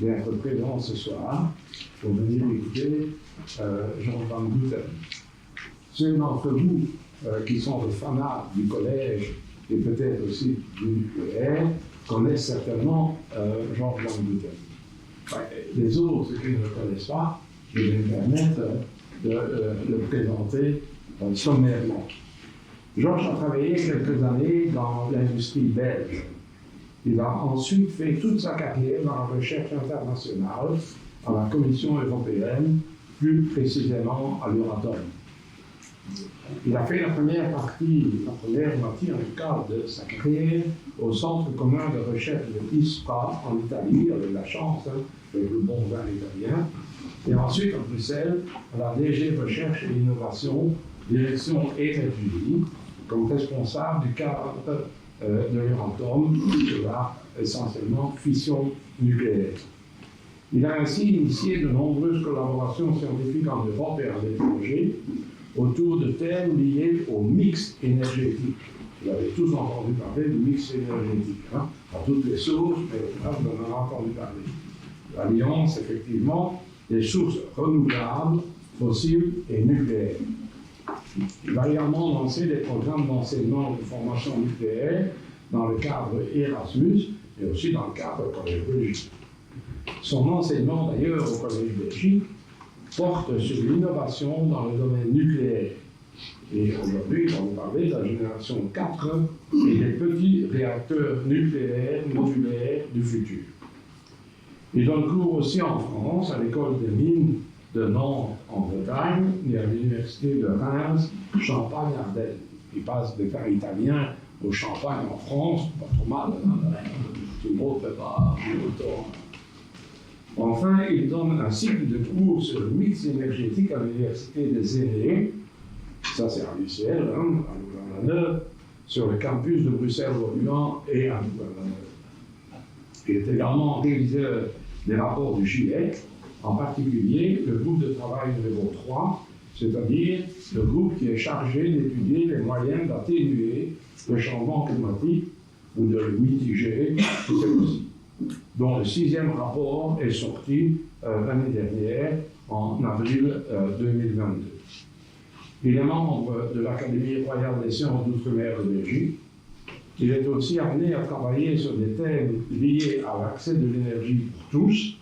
d'être présent ce soir pour venir écouter Jean-Van Buten. Ceux d'entre vous qui sont des fanats du collège et peut-être aussi du nucléaire connaissent certainement Jean-Van Buten. Les autres qui ne le connaissent pas, je vais me permettre de le présenter sommairement. Georges a travaillé quelques années dans l'industrie belge. Il a ensuite fait toute sa carrière dans la recherche internationale à la Commission européenne, plus précisément à l'Euratom. Il a fait la première moitié en tout cas de sa carrière au Centre commun de recherche de ISPRA en Italie, avec la chance, avec le bon vin italien, et ensuite à Bruxelles, à la DG Recherche et Innovation, direction énergie, comme responsable du cadre de l'Euratom, de la essentiellement fission nucléaire. Il a ainsi initié de nombreuses collaborations scientifiques en Europe et à l'étranger autour de thèmes liés au mix énergétique. Vous avez tous entendu parler du mix énergétique, hein, à toutes les sources, mais là, vous en avez entendu parler. L'alliance, effectivement, des sources renouvelables, fossiles et nucléaires. Il va également lancer des programmes d'enseignement de formation nucléaire dans le cadre Erasmus et aussi dans le cadre Collège Belgique. Son enseignement, d'ailleurs, au Collège Belgique porte sur l'innovation dans le domaine nucléaire. Et aujourd'hui, on va vous parler de la génération 4 et des petits réacteurs nucléaires modulaires du futur. Il donne cours aussi en France, à l'école des mines de Nantes en Bretagne et à l'université de Reims, Champagne-Ardenne. Il passe des vins italiens au champagne en France, pas trop mal, hein, tout le monde ne fait pas autant. Enfin, il donne un cycle de cours sur le mix énergétique à l'université des Aînés, ça c'est à l'UCL, hein, à Louvain-la-Neuve, sur le campus de Bruxelles-Royan et à Louvain-la-Neuve. Il est également réviseur des rapports du GIEC, en particulier le groupe de travail numéro 3, c'est-à-dire le groupe qui est chargé d'étudier les moyens d'atténuer le changement climatique ou de le mitiger, si c'est possible, dont le 6e rapport est sorti l'année dernière, en avril 2022. Il est membre de l'Académie royale des sciences d'outre-mer de Belgique. Il est aussi amené à travailler sur des thèmes liés à l'accès de l'énergie pour tous,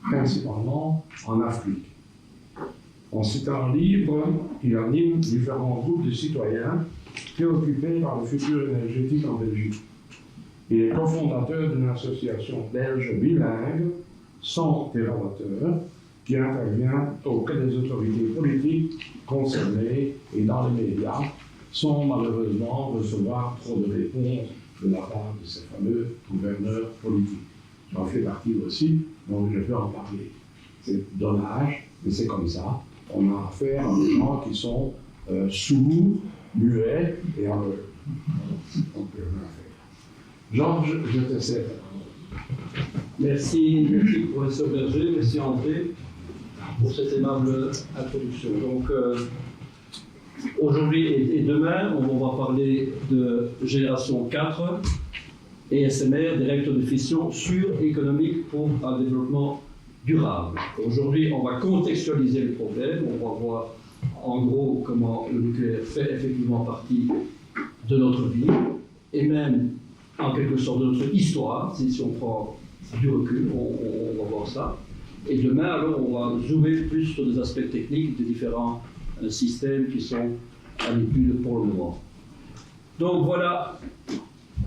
principalement en Afrique. En ses temps libres, il anime différents groupes de citoyens préoccupés par le futur énergétique en Belgique. Il est cofondateur d'une association belge bilingue, 100 TWh, qui intervient auprès des autorités politiques concernées et dans les médias, sans malheureusement recevoir trop de réponses de la part de ces fameux gouverneurs politiques. J'en fais partie aussi, donc je vais en parler. C'est dommage, mais c'est comme ça. On a affaire à des gens qui sont sourds, muets et aveugles. On peut rien faire. Georges, je te cède. Merci, professeur Berger, merci André pour cette aimable introduction. Donc, aujourd'hui et demain, on va parler de génération 4 et SMR, des réacteurs de fission sûrs et économiques pour un développement durable. Aujourd'hui, on va contextualiser le problème, on va voir en gros comment le nucléaire fait effectivement partie de notre vie et même en quelque sorte de notre histoire, si on prend du recul, on va voir ça. Et demain, alors, on va zoomer plus sur des aspects techniques des différents systèmes qui sont à l'étude pour le moment. Donc voilà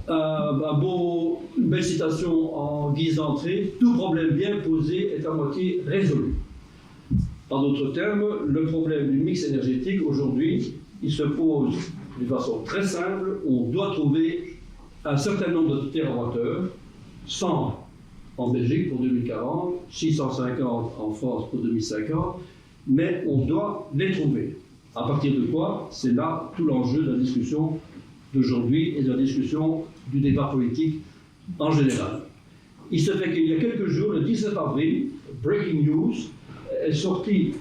une belle citation en guise d'entrée. Tout problème bien posé est à moitié résolu. En d'autres termes, le problème du mix énergétique aujourd'hui, il se pose de façon très simple. On doit trouver un certain nombre de térawattheures, 100 en Belgique pour 2040, 650 en France pour 2050, mais on doit les trouver. À partir de quoi? C'est là tout l'enjeu de la discussion d'aujourd'hui et de la discussion du débat politique en général. Il se fait qu'il y a quelques jours, le 19 avril, Breaking News, est sortie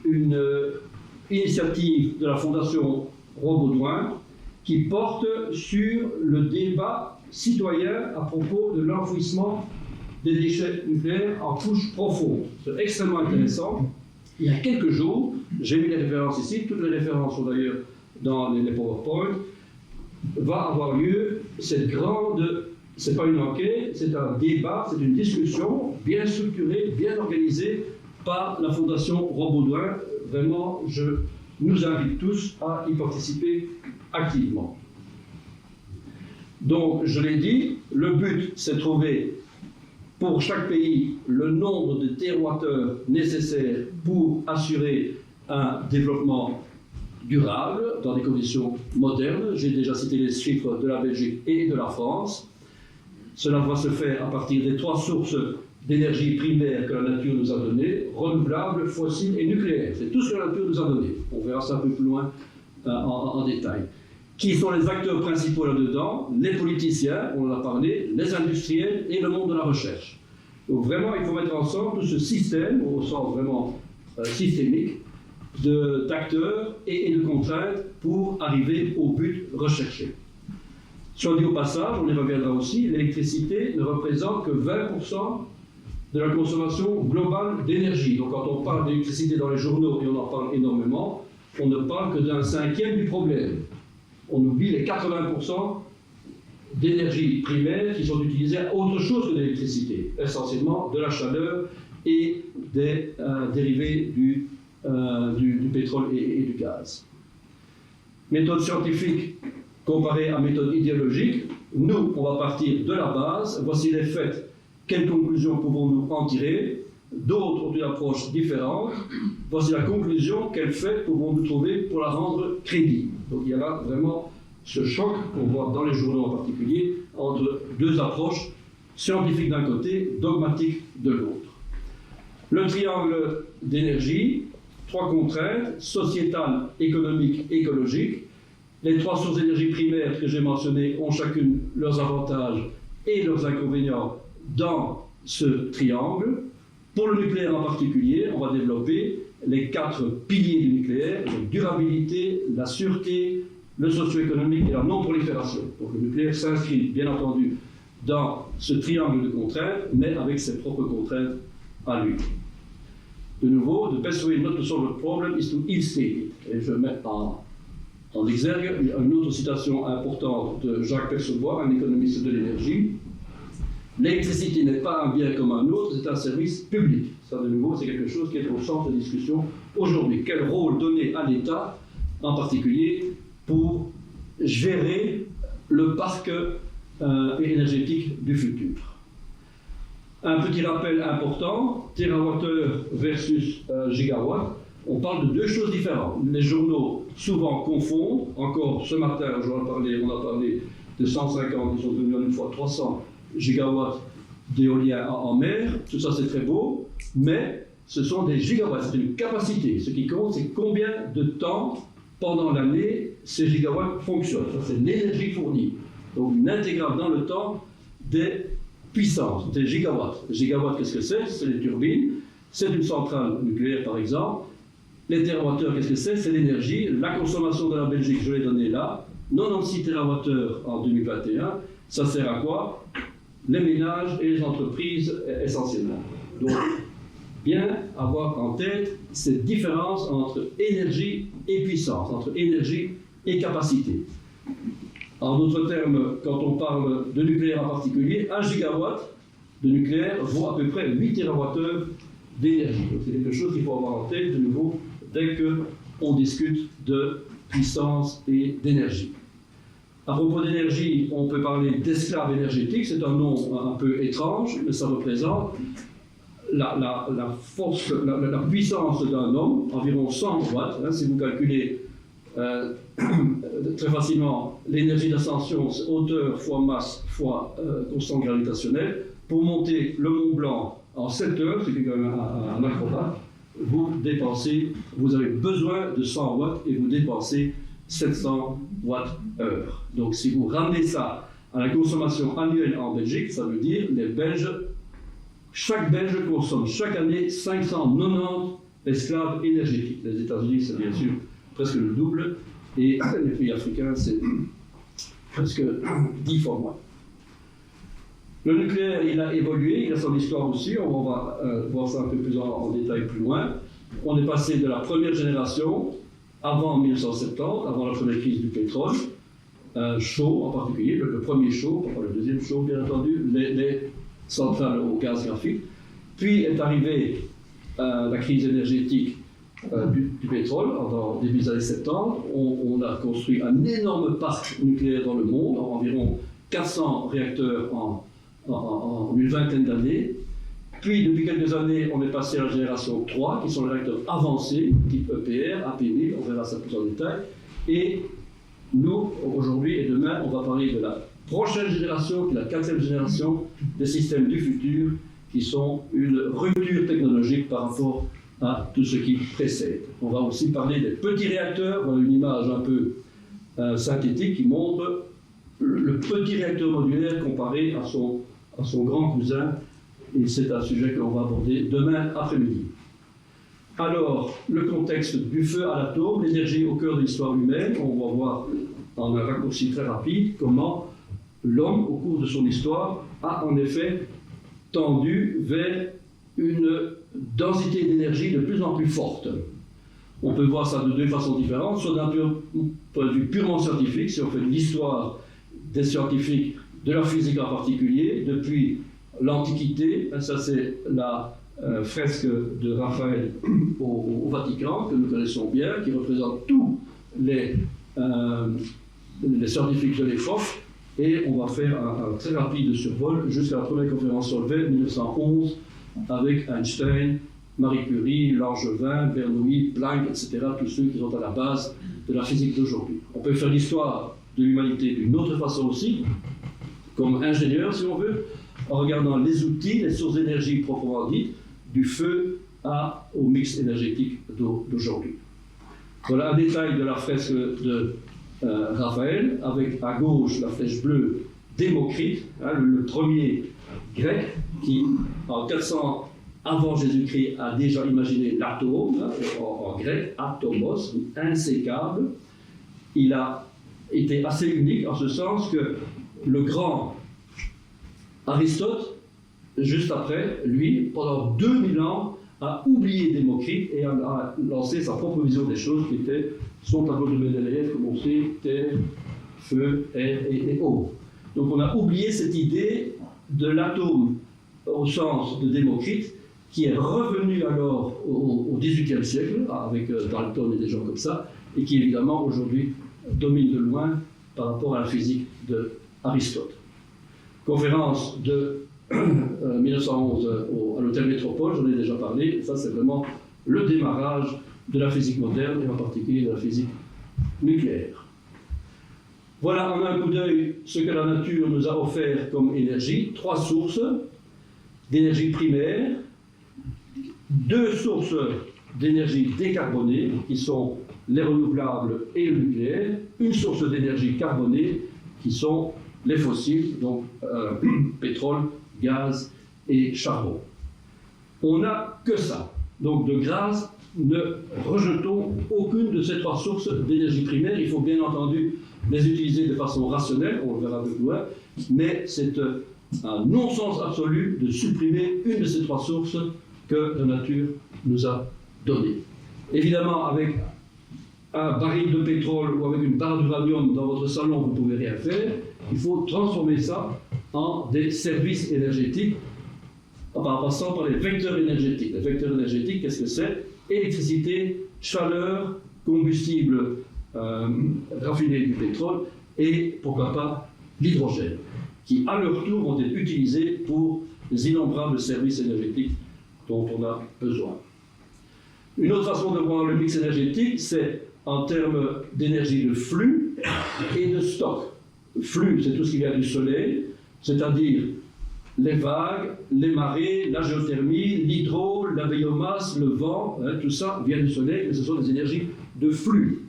une initiative de la Fondation Roi-Baudouin qui porte sur le débat citoyen à propos de l'enfouissement des déchets nucléaires en couche profonde. C'est extrêmement intéressant. Il y a quelques jours, j'ai mis les références ici, toutes les références sont d'ailleurs dans les PowerPoint, va avoir lieu cette grande, c'est pas une enquête, c'est un débat, c'est une discussion bien structurée, bien organisée par la Fondation Rond-Baudouin. Vraiment, je nous invite tous à y participer activement. Donc, je l'ai dit, le but, c'est de trouver pour chaque pays le nombre de térawattheures nécessaires pour assurer un développement durable dans des conditions modernes. J'ai déjà cité les chiffres de la Belgique et de la France. Cela va se faire à partir des 3 sources d'énergie primaire que la nature nous a données, renouvelables, fossiles et nucléaires. C'est tout ce que la nature nous a donné. On verra ça un peu plus loin en détail. Qui sont les acteurs principaux là-dedans? Les politiciens, on en a parlé, les industriels et le monde de la recherche. Donc vraiment, il faut mettre ensemble tout ce système, au sens vraiment systémique, d'acteurs et de contraintes pour arriver au but recherché. Soit dit au passage, on y reviendra aussi, l'électricité ne représente que 20% de la consommation globale d'énergie. Donc quand on parle d'électricité dans les journaux, et on en parle énormément, on ne parle que d'un 1/5 du problème. On oublie les 80% d'énergie primaire qui sont utilisées à autre chose que l'électricité, essentiellement de la chaleur et des dérivés du pétrole et du gaz. Méthode scientifique comparée à méthode idéologique, nous, on va partir de la base. Voici les faits. Quelles conclusions pouvons-nous en tirer? D'autres ont une approche différente. Voici la conclusion. Quels faits pouvons-nous trouver pour la rendre crédible? Donc il y a là vraiment ce choc qu'on voit dans les journaux en particulier entre 2 approches, scientifiques d'un côté, dogmatiques de l'autre. Le triangle d'énergie, 3 contraintes, sociétales, économiques, écologiques. Les 3 sources d'énergie primaires que j'ai mentionnées ont chacune leurs avantages et leurs inconvénients dans ce triangle. Pour le nucléaire en particulier, on va développer les 4 piliers du nucléaire, la durabilité, la sûreté, le socio-économique et la non-prolifération. Donc le nucléaire s'inscrit bien entendu dans ce triangle de contraintes, mais avec ses propres contraintes à lui. De nouveau, the best way not to solve a problem is to illustrate it. Et je mets en exergue une autre citation importante de Jacques Percebois, un économiste de l'énergie. L'électricité n'est pas un bien comme un autre, c'est un service public. Ça, de nouveau, c'est quelque chose qui est au centre des discussions aujourd'hui. Quel rôle donner à l'État, en particulier, pour gérer le parc énergétique du futur? Un petit rappel important, térawattheure versus gigawatt. On parle de 2 choses différentes. Les journaux souvent confondent. Encore ce matin, on a parlé de 150, ils sont devenus une fois 300 gigawatts d'éolien en mer. Tout ça, c'est très beau, mais ce sont des gigawatts, c'est une capacité. Ce qui compte, c'est combien de temps pendant l'année ces gigawatts fonctionnent. Ça, c'est l'énergie fournie. Donc, une intégrale dans le temps des puissances, des gigawatts. Les gigawatts, qu'est-ce que c'est? C'est les turbines. C'est une centrale nucléaire, par exemple. Les térawattheures, qu'est-ce que c'est? C'est l'énergie. La consommation de la Belgique, je l'ai donnée là. 96 térawattheures en 2021. Ça sert à quoi? Les ménages et les entreprises, essentiellement. Donc, bien avoir en tête cette différence entre énergie et puissance, entre énergie et capacité. En d'autres termes, quand on parle de nucléaire en particulier, 1 gigawatt de nucléaire vaut à peu près 8 térawattheures d'énergie. Donc c'est quelque chose qu'il faut avoir en tête de nouveau dès qu'on discute de puissance et d'énergie. À propos d'énergie, on peut parler d'esclave énergétique, c'est un nom un peu étrange, mais ça représente la force, la puissance d'un homme, environ 100 watts. Hein, si vous calculez très facilement l'énergie d'ascension, hauteur fois masse fois constante gravitationnelle, pour monter le Mont Blanc en 7 heures, c'est quand même un acrobate, vous avez besoin de 100 watts et vous dépensez 700 watts-heure. Donc si vous ramenez ça à la consommation annuelle en Belgique, ça veut dire les Belges, chaque Belge consomme chaque année 590 esclaves énergétiques. Les États-Unis, c'est bien sûr presque le double, et les pays africains, c'est presque 10 fois moins. Le nucléaire, il a évolué, il a son histoire aussi, on va voir ça un peu plus en détail plus loin. On est passé de la première génération, avant 1970, avant la première crise du pétrole, chaud en particulier, le premier chaud, pas le deuxième chaud bien entendu, les centrales au gaz graphique. Puis est arrivée la crise énergétique du pétrole, en début des années 70. On a construit un énorme parc nucléaire dans le monde, environ 400 réacteurs en une vingtaine d'années. Puis, depuis quelques années, on est passé à la génération 3, qui sont les réacteurs avancés, type EPR, AP1000, on verra ça plus en détail. Et nous, aujourd'hui et demain, on va parler de la prochaine génération, qui est la 4e génération des systèmes du futur, qui sont une rupture technologique par rapport à tout ce qui précède. On va aussi parler des petits réacteurs, voilà une image un peu synthétique qui montre le petit réacteur modulaire comparé à son grand cousin, et c'est un sujet que l'on va aborder demain après-midi. Alors, le contexte du feu à l'atome, l'énergie au cœur de l'histoire humaine, on va voir en un raccourci très rapide comment l'homme, au cours de son histoire, a en effet tendu vers une densité d'énergie de plus en plus forte. On peut voir ça de deux façons différentes, soit d'un point de vue purement scientifique, si on fait l'histoire des scientifiques, de la physique en particulier, depuis l'Antiquité, ça c'est la fresque de Raphaël au Vatican, que nous connaissons bien, qui représente tous les scientifiques de l'époque, et on va faire un très rapide survol jusqu'à la première conférence Solvay 1911, avec Einstein, Marie Curie, Langevin, Bernoulli, Planck, etc., tous ceux qui sont à la base de la physique d'aujourd'hui. On peut faire l'histoire de l'humanité d'une autre façon aussi, comme ingénieur si on veut, en regardant les outils, les sources d'énergie proprement dites, du feu au mix énergétique d'aujourd'hui. Voilà un détail de la fresque de Raphaël, avec à gauche la flèche bleue Démocrite, le premier grec qui, en 400 avant Jésus-Christ, a déjà imaginé l'atome, en grec, atomos, insécable. Il a été assez unique en ce sens que le grand Aristote, juste après, lui, pendant 2000 ans, a oublié Démocrite et a lancé sa propre vision des choses qui était son tableau de Mendeleïev, comme on sait, terre, feu, air et eau. Donc on a oublié cette idée de l'atome au sens de Démocrite, qui est revenu alors au XVIIIe siècle, avec Dalton et des gens comme ça, et qui évidemment aujourd'hui domine de loin par rapport à la physique d'Aristote. Conférence de 1911 à l'Hôtel Métropole, j'en ai déjà parlé, ça c'est vraiment le démarrage de la physique moderne, et en particulier de la physique nucléaire. Voilà en un coup d'œil ce que la nature nous a offert comme énergie, 3 sources d'énergie primaire, 2 sources d'énergie décarbonée, qui sont les renouvelables et le nucléaire, une source d'énergie carbonée, qui sont les fossiles, donc pétrole, gaz et charbon. On n'a que ça. Donc de grâce, ne rejetons aucune de ces 3 sources d'énergie primaire. Il faut bien entendu les utiliser de façon rationnelle, on le verra un peu plus loin, mais c'est un non-sens absolu de supprimer une de ces 3 sources que la nature nous a données. Évidemment, avec un baril de pétrole ou avec une barre d'uranium dans votre salon, vous ne pouvez rien faire. Il faut transformer ça en des services énergétiques en passant par les vecteurs énergétiques. Les vecteurs énergétiques, qu'est-ce que c'est? Électricité, chaleur, combustible raffiné du pétrole et, pourquoi pas, l'hydrogène, qui à leur tour vont être utilisés pour les innombrables services énergétiques dont on a besoin. Une autre façon de voir le mix énergétique, c'est en termes d'énergie de flux et de stock. Flux, c'est tout ce qui vient du soleil, c'est-à-dire les vagues, les marées, la géothermie, l'hydro, la biomasse, le vent, tout ça vient du soleil, mais ce sont des énergies de flux.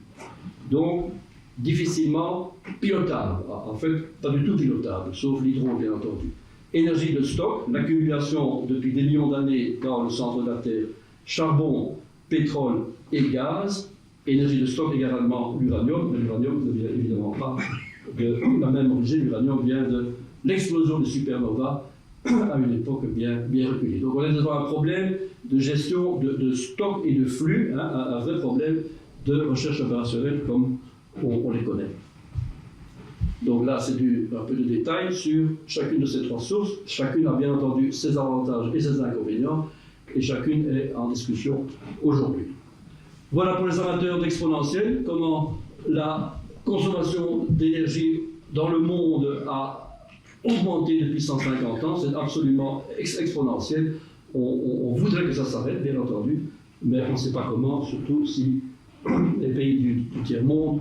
Donc, difficilement pilotables. En fait, pas du tout pilotables, sauf l'hydro, bien entendu. Énergie de stock, l'accumulation depuis des millions d'années dans le centre de la Terre, charbon, pétrole et gaz. Énergie de stock également l'uranium, mais l'uranium ne vient évidemment pas de la même origine. L'uranium vient l'explosion des supernovas à une époque bien reculée. Donc on est devant un problème de gestion de stock et de flux, un vrai problème de recherche opérationnelle comme on les connaît. Donc là, c'est un peu de détails sur chacune de ces trois sources. Chacune a bien entendu ses avantages et ses inconvénients, et chacune est en discussion aujourd'hui. Voilà pour les amateurs d'exponentiel, comment la consommation d'énergie dans le monde a augmenté depuis 150 ans. C'est absolument exponentiel. On voudrait que ça s'arrête, bien entendu, mais on ne sait pas comment, surtout si les pays du tiers-monde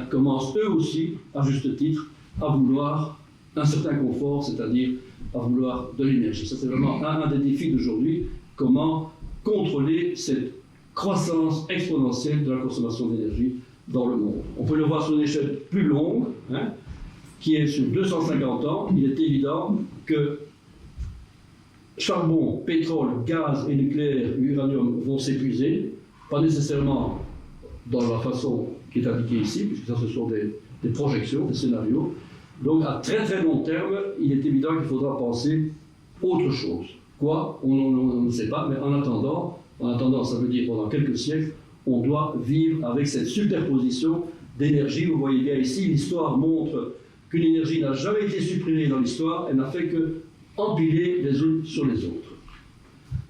commencent eux aussi, à juste titre, à vouloir un certain confort, c'est-à-dire à vouloir de l'énergie. Ça, c'est vraiment un des défis d'aujourd'hui, comment contrôler cette croissance exponentielle de la consommation d'énergie dans le monde. On peut le voir sur une échelle plus longue, qui est sur 250 ans. Il est évident que charbon, pétrole, gaz et nucléaire, uranium vont s'épuiser, pas nécessairement dans la façon qui est indiquée ici, puisque ça ce sont des projections, des scénarios. Donc à très très long terme, il est évident qu'il faudra penser autre chose. Quoi? On ne sait pas, mais en attendant, ça veut dire pendant quelques siècles, on doit vivre avec cette superposition d'énergie. Vous voyez bien ici, l'histoire montre qu'une énergie n'a jamais été supprimée dans l'histoire, elle n'a fait que empiler les unes sur les autres.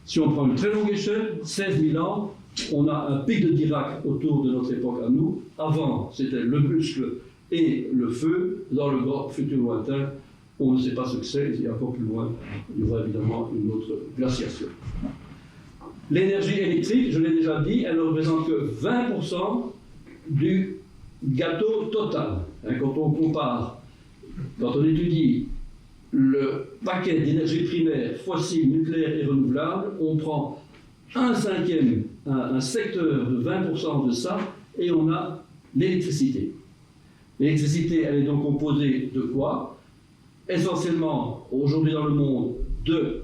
Si on prend une très longue échelle, 16 000 ans, on a un pic de Dirac autour de notre époque à nous. Avant, c'était le muscle et le feu. Dans le futur lointain, on ne sait pas ce que c'est, et encore plus loin, il y aura évidemment une autre glaciation. L'énergie électrique, je l'ai déjà dit, elle ne représente que 20% du gâteau total. Quand on compare, quand on étudie le paquet d'énergie primaire, fossile, nucléaire et renouvelable, on prend un secteur de 20% de ça, et on a l'électricité. L'électricité, elle est donc composée de quoi? Essentiellement, aujourd'hui dans le monde, de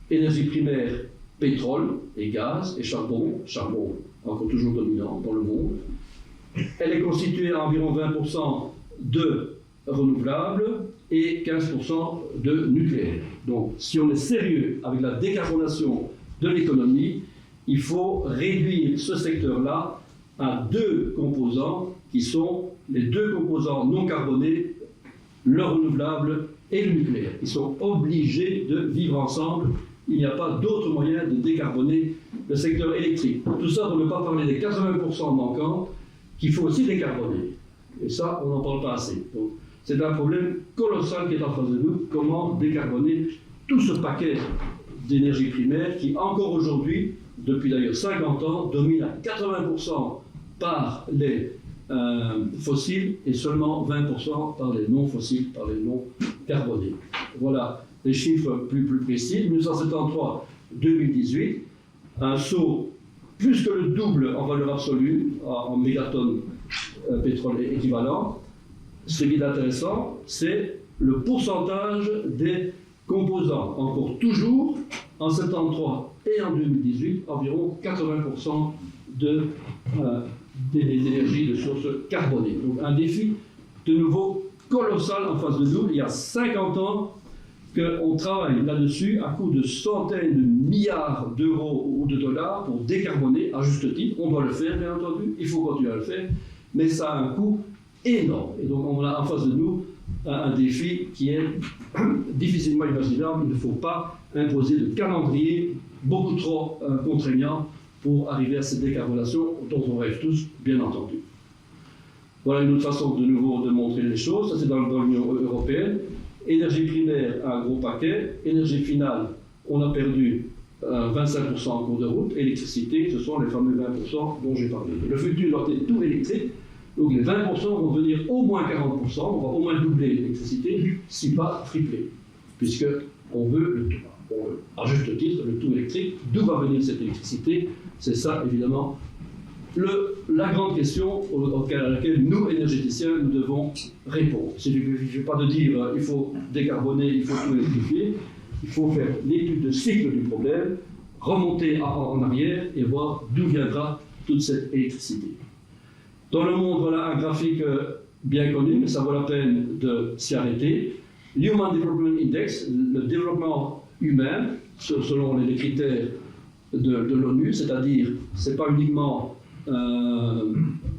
énergie primaire, pétrole et gaz et charbon encore toujours dominant dans le monde. Elle est constituée à environ 20% de renouvelables et 15% de nucléaire. Donc, si on est sérieux avec la décarbonation de l'économie, il faut réduire ce secteur-là à deux composants qui sont les deux composants non carbonés, le renouvelable et le nucléaire. Ils sont obligés de vivre ensemble. Il n'y a pas d'autre moyen de décarboner le secteur électrique. Tout ça pour ne pas parler des 80% manquants qu'il faut aussi décarboner. Et ça, on n'en parle pas assez. Donc, c'est un problème colossal qui est en face de nous. Comment décarboner tout ce paquet d'énergie primaire qui, encore aujourd'hui, depuis d'ailleurs 50 ans, domine à 80% par les fossiles et seulement 20% par les non-fossiles, par les non-carbonés. Voilà les chiffres plus précis. 1973-2018, un saut plus que le double en valeur absolue, en mégatonnes pétrole équivalent. Ce qui est intéressant, c'est le pourcentage des composants. Encore toujours, en 1973 et en 2018, environ 80% des énergies de sources carbonées. Donc un défi de nouveau colossal en face de nous. Il y a 50 ans qu'on travaille là-dessus à coût de centaines de milliards d'euros ou de dollars pour décarboner à juste titre. On doit le faire, bien entendu, il faut continuer à le faire, mais ça a un coût énorme. Et donc on a en face de nous un défi qui est difficilement imaginable. Il ne faut pas imposer de calendrier beaucoup trop contraignant pour arriver à cette décarbonation dont on rêve tous, bien entendu. Voilà une autre façon de nouveau de montrer les choses. Ça, c'est dans l'Union européenne. Énergie primaire, un gros paquet. Énergie finale, on a perdu 25% en cours de route. Électricité, ce sont les fameux 20% dont j'ai parlé. Le futur doit être tout électrique. Donc les 20% vont devenir au moins 40%. On va au moins doubler l'électricité, si pas tripler. Puisqu'on veut le tout. À juste titre, le tout électrique. D'où va venir cette électricité? C'est ça, évidemment, la grande question à laquelle nous, énergéticiens, nous devons répondre. Il ne suffit pas de dire il faut décarboner, il faut tout électrifier. Il faut faire l'étude de cycle du problème, remonter en arrière et voir d'où viendra toute cette électricité. Dans le monde, voilà un graphique bien connu, mais ça vaut la peine de s'y arrêter. Human Development Index, le développement humain, selon les critères de l'ONU, c'est-à-dire, ce n'est pas uniquement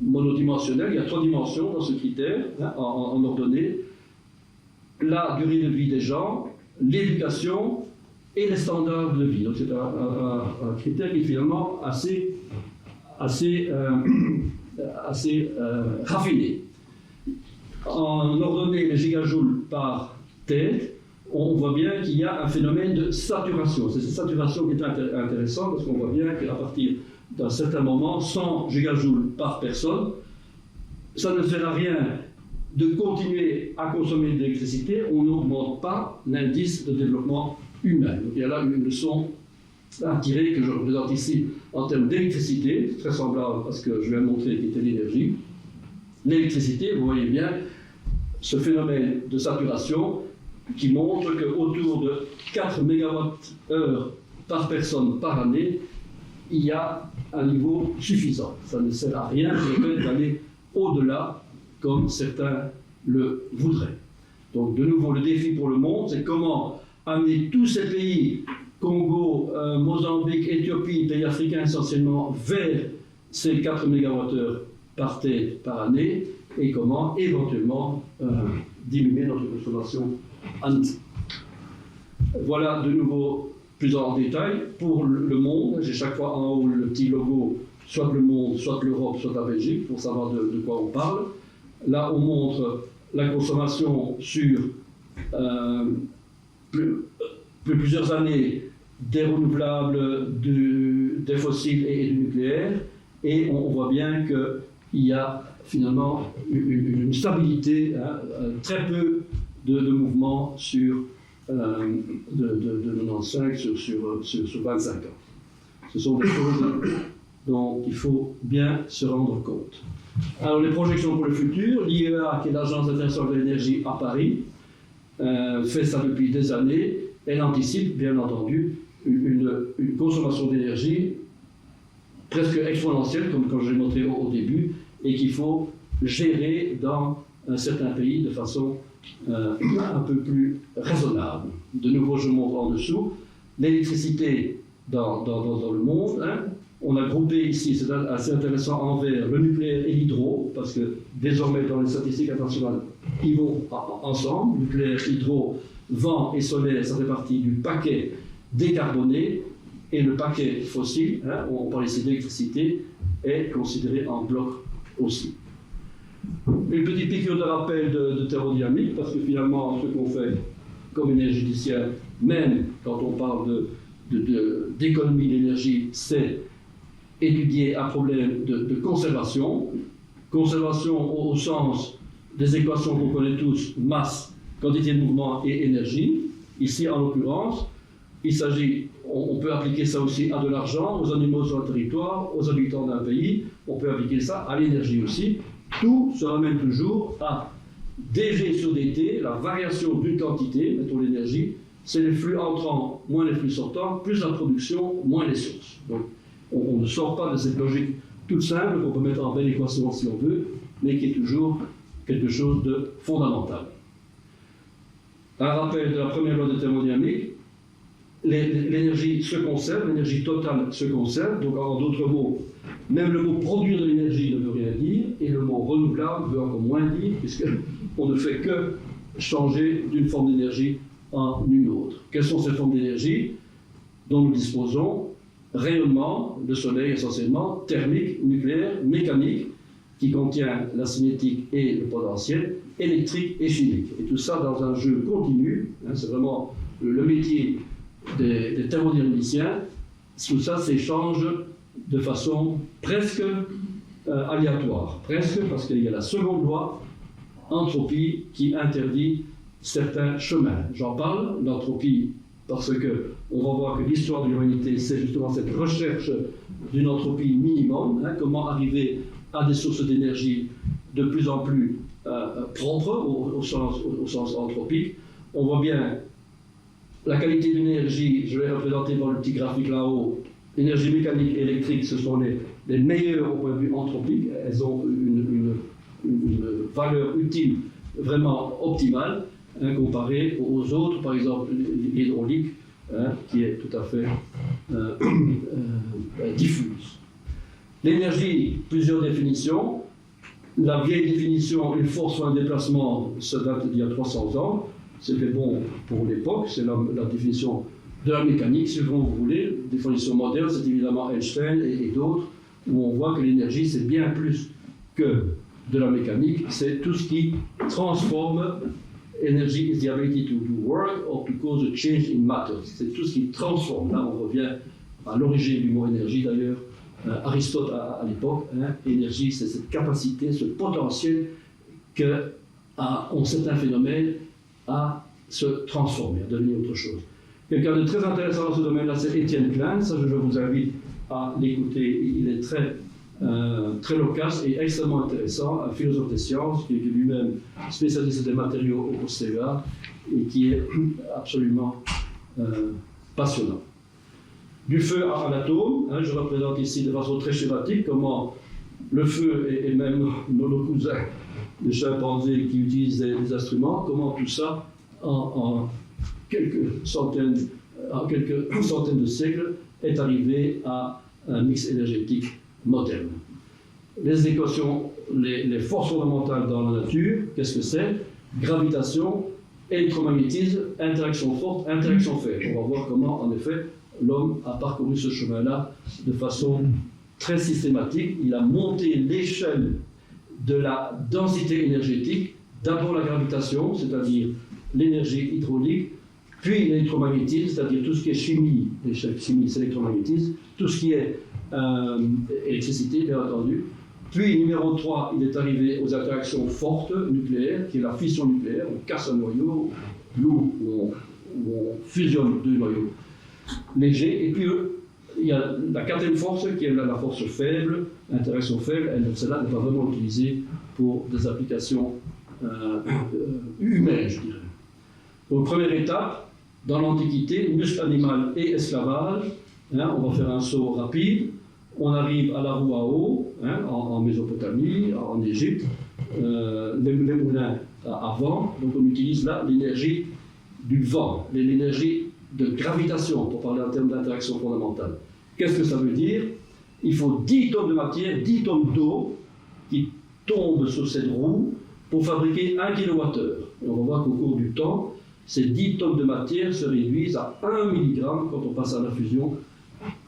monodimensionnel, il y a 3 dimensions dans ce critère, hein, en ordonnée: la durée de vie des gens, l'éducation et les standards de vie. Donc c'est un critère qui est finalement assez raffiné. En ordonnée les gigajoules par tête, on voit bien qu'il y a un phénomène de saturation. C'est cette saturation qui est intéressante, parce qu'on voit bien qu'à partir d'un certain moment, 100 gigajoules par personne, ça ne sert à rien de continuer à consommer de l'électricité, on n'augmente pas l'indice de développement humain. Donc il y a là une leçon à tirer que je représente ici en termes d'électricité, très semblable à ce que je viens de montrer qui était l'énergie. L'électricité, vous voyez bien ce phénomène de saturation qui montre qu'autour de 4 MWh par personne par année, il y a un niveau suffisant. Ça ne sert à rien d'aller au-delà comme certains le voudraient. Donc de nouveau, le défi pour le monde, c'est comment amener tous ces pays, Congo, Mozambique, Éthiopie, pays africains essentiellement, vers ces 4 MWh par tête par année, et comment éventuellement diminuer notre consommation annuelle. Voilà de nouveau plus en détail pour le monde. J'ai chaque fois en haut le petit logo, soit le monde, soit l'Europe, soit la Belgique, pour savoir de quoi on parle. Là, on montre la consommation sur plusieurs années des renouvelables, des fossiles et du nucléaire, et on voit bien qu'il y a finalement une stabilité, hein, très peu de mouvements sur de 95 sur 25 ans. Ce sont des choses dont il faut bien se rendre compte. Alors les projections pour le futur, l'IEA, qui est l'Agence internationale de l'énergie à Paris, fait ça depuis des années. Elle anticipe, bien entendu, une consommation d'énergie presque exponentielle, comme je l'ai montré au début, et qu'il faut gérer dans certains pays de façon un peu plus raisonnable. De nouveau, je montre en dessous l'électricité dans le monde. Hein. On a groupé ici, c'est assez intéressant, en vert, le nucléaire et l'hydro, parce que désormais, dans les statistiques internationales, ils vont ensemble. Nucléaire, hydro, vent et solaire, ça fait partie du paquet décarboné, et le paquet fossile, hein, on parle ici d'électricité, est considéré en bloc aussi. Une petite piqûre de rappel de thermodynamique, parce que finalement, ce qu'on fait comme énergéticien, même quand on parle d'économie d'énergie, c'est étudier un problème de conservation. Conservation au sens des équations qu'on connaît tous, masse, quantité de mouvement et énergie. Ici, en l'occurrence, il s'agit, on peut appliquer ça aussi à de l'argent, aux animaux sur le territoire, aux habitants d'un pays, on peut appliquer ça à l'énergie aussi. Tout se ramène toujours à DG sur DT, la variation d'une quantité, mettons l'énergie, c'est les flux entrants moins les flux sortants, plus la production, moins les sources. Donc on ne sort pas de cette logique toute simple qu'on peut mettre en belle équation si on veut, mais qui est toujours quelque chose de fondamental. Un rappel de la première loi de thermodynamique, l'énergie se conserve, l'énergie totale se conserve, donc en d'autres mots, même le mot produire de l'énergie ne veut rien dire, et le mot renouvelable veut encore moins dire, puisqu'on ne fait que changer d'une forme d'énergie en une autre. Quelles sont ces formes d'énergie dont nous disposons? Rayonnement, le soleil essentiellement, thermique, nucléaire, mécanique, qui contient la cinétique et le potentiel, électrique et chimique. Et tout ça dans un jeu continu, hein, c'est vraiment le métier des thermodynamiciens. Tout ça s'échange de façon presque aléatoire, presque parce qu'il y a la seconde loi, entropie, qui interdit certains chemins. J'en parle, l'entropie, parce que on va voir que l'histoire de l'humanité, c'est justement cette recherche d'une entropie minimum, hein, comment arriver à des sources d'énergie de plus en plus propres au sens anthropique. On voit bien la qualité de l'énergie, je vais représenter dans le petit graphique là-haut. L'énergie mécanique et électrique, ce sont les meilleures au point de vue anthropique. Elles ont une valeur utile vraiment optimale. comparé aux autres, par exemple l'hydraulique, qui est tout à fait diffuse. L'énergie, plusieurs définitions. La vieille définition, une force ou un déplacement, ça date d'il y a 300 ans. C'était bon pour l'époque, c'est la définition de la mécanique, si vous voulez. La définition moderne, c'est évidemment Einstein et d'autres, où on voit que l'énergie, c'est bien plus que de la mécanique, c'est tout ce qui transforme. Energy is the ability to do work or to cause a change in matter. C'est tout ce qui transforme. Là, on revient à l'origine du mot énergie, d'ailleurs. Aristote à l'époque, énergie, c'est cette capacité, ce potentiel qu'ont certains phénomènes à se transformer, à devenir autre chose. Quelqu'un de très intéressant dans ce domaine-là, c'est Étienne Klein. Ça, je vous invite à l'écouter. Il est très loquace et extrêmement intéressant, un philosophe des sciences qui est lui-même spécialiste des matériaux au CEA et qui est absolument passionnant. Du feu à l'atome, je représente ici de façon très schématique comment le feu et même nos cousins, les chimpanzés qui utilisent des instruments, comment tout ça, en quelques centaines de siècles, est arrivé à un mix énergétique moderne. Les équations, les forces fondamentales dans la nature, qu'est-ce que c'est? Gravitation, électromagnétisme, interaction forte, interaction faible. On va voir comment, en effet, l'homme a parcouru ce chemin-là de façon très systématique. Il a monté l'échelle de la densité énergétique, d'abord la gravitation, c'est-à-dire l'énergie hydraulique, puis l'électromagnétisme, c'est-à-dire tout ce qui est chimie, chimie c'est l'électromagnétisme, tout ce qui est électricité, bien entendu. Puis, numéro 3, il est arrivé aux interactions fortes nucléaires, qui est la fission nucléaire. On casse un noyau lourd, où on fusionne deux noyaux légers. Et puis, il y a la quatrième force, qui est la force faible, interaction faible. Celle-là n'est pas vraiment utilisée pour des applications humaines, je dirais. Donc, première étape, dans l'Antiquité, muscle animal et esclavage. On va faire un saut rapide. On arrive à la roue à eau, en Mésopotamie, en Égypte, les moulins à vent. Donc on utilise là l'énergie du vent, l'énergie de gravitation, pour parler en termes d'interaction fondamentale. Qu'est-ce que ça veut dire? Il faut 10 tonnes de matière, 10 tonnes d'eau qui tombent sur cette roue pour fabriquer 1 kWh. Et on va voir qu'au cours du temps, ces 10 tonnes de matière se réduisent à 1 mg quand on passe à la fusion,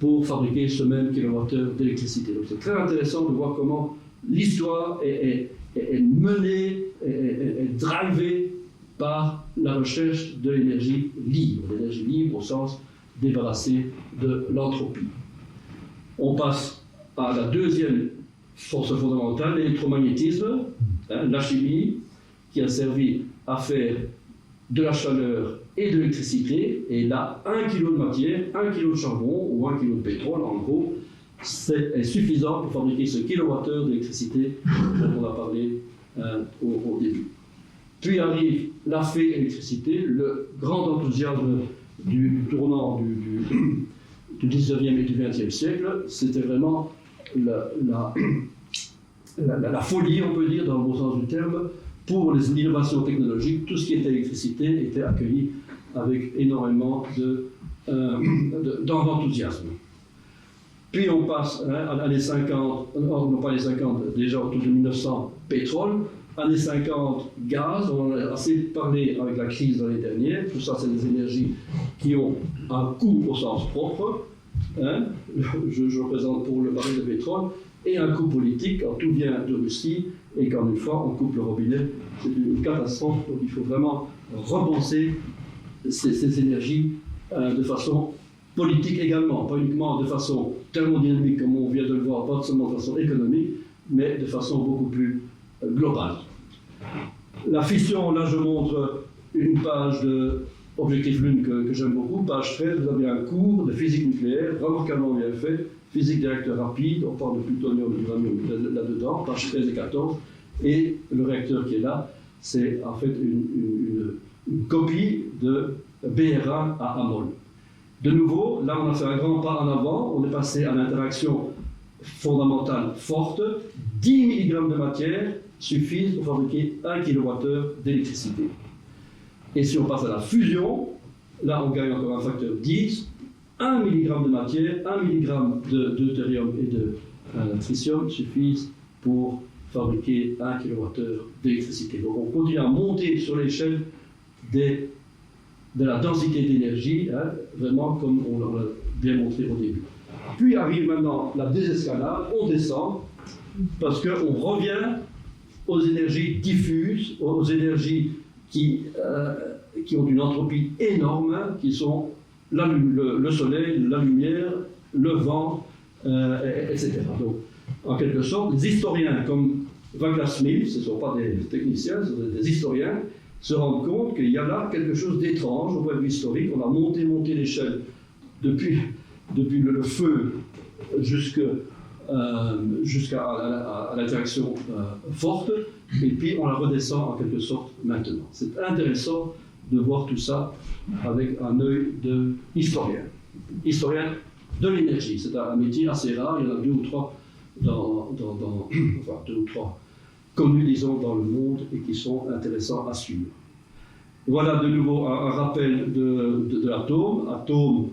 pour fabriquer ce même kilowattheure d'électricité. Donc c'est très intéressant de voir comment l'histoire est menée, est drivée par la recherche de l'énergie libre au sens débarrassé de l'entropie. On passe à la deuxième force fondamentale, l'électromagnétisme, la chimie, qui a servi à faire de la chaleur et de l'électricité, et là, 1 kg de matière, 1 kg de charbon ou 1 kg de pétrole, en gros, est suffisant pour fabriquer ce kilowattheure d'électricité dont on a parlé au début. Puis arrive la fée électricité, le grand enthousiasme du tournant du 19e et du 20e siècle. C'était vraiment la folie, on peut dire, dans le bon sens du terme, pour les innovations technologiques. Tout ce qui était électricité était accueilli avec énormément d'enthousiasme. Puis on passe à l'année 50, non pas les 50, déjà autour de 1900, pétrole, années 50, gaz, on en a assez parlé avec la crise de l'année dernière, tout ça c'est des énergies qui ont un coût au sens propre, je représente pour le baril de pétrole, et un coût politique quand tout vient de Russie et quand une fois on coupe le robinet, c'est une catastrophe, donc il faut vraiment repenser ces énergies de façon politique également, pas uniquement de façon thermodynamique comme on vient de le voir, pas seulement de façon économique, mais de façon beaucoup plus globale. La fission, là je montre une page de Objectif Lune que j'aime beaucoup, page 13, vous avez un cours de physique nucléaire, remarquablement bien fait, physique des réacteurs rapides, on parle de plutonium et d'uranium là-dedans, page 13 et 14, et le réacteur qui est là, c'est en fait une copie de BR1 à Amol. De nouveau, là on a fait un grand pas en avant, on est passé à l'interaction fondamentale forte, 10 mg de matière suffisent pour fabriquer 1 kWh d'électricité. Et si on passe à la fusion, là on gagne encore un facteur 10, 1 mg de matière, 1 mg deutérium et de tritium suffisent pour fabriquer 1 kWh d'électricité. Donc on continue à monter sur l'échelle de la densité d'énergie, hein, vraiment comme on l'a bien montré au début. Puis arrive maintenant la désescalade, on descend, parce qu'on revient aux énergies diffuses, aux énergies qui ont une entropie énorme, qui sont le soleil, la lumière, le vent, etc. Donc, en quelque sorte, les historiens comme Douglas Mills, ce ne sont pas des techniciens, ce sont des historiens, se rendent compte qu'il y a là quelque chose d'étrange au point de vue historique. On a monté l'échelle depuis le feu jusqu'à l'interaction forte, et puis on la redescend en quelque sorte maintenant. C'est intéressant de voir tout ça avec un œil d'historien. Historien de l'énergie, c'est un métier assez rare, il y en a 2 ou 3 enfin 2 ou 3 connus, disons, dans le monde et qui sont intéressants à suivre. Voilà de nouveau un rappel de l'atome. Atome,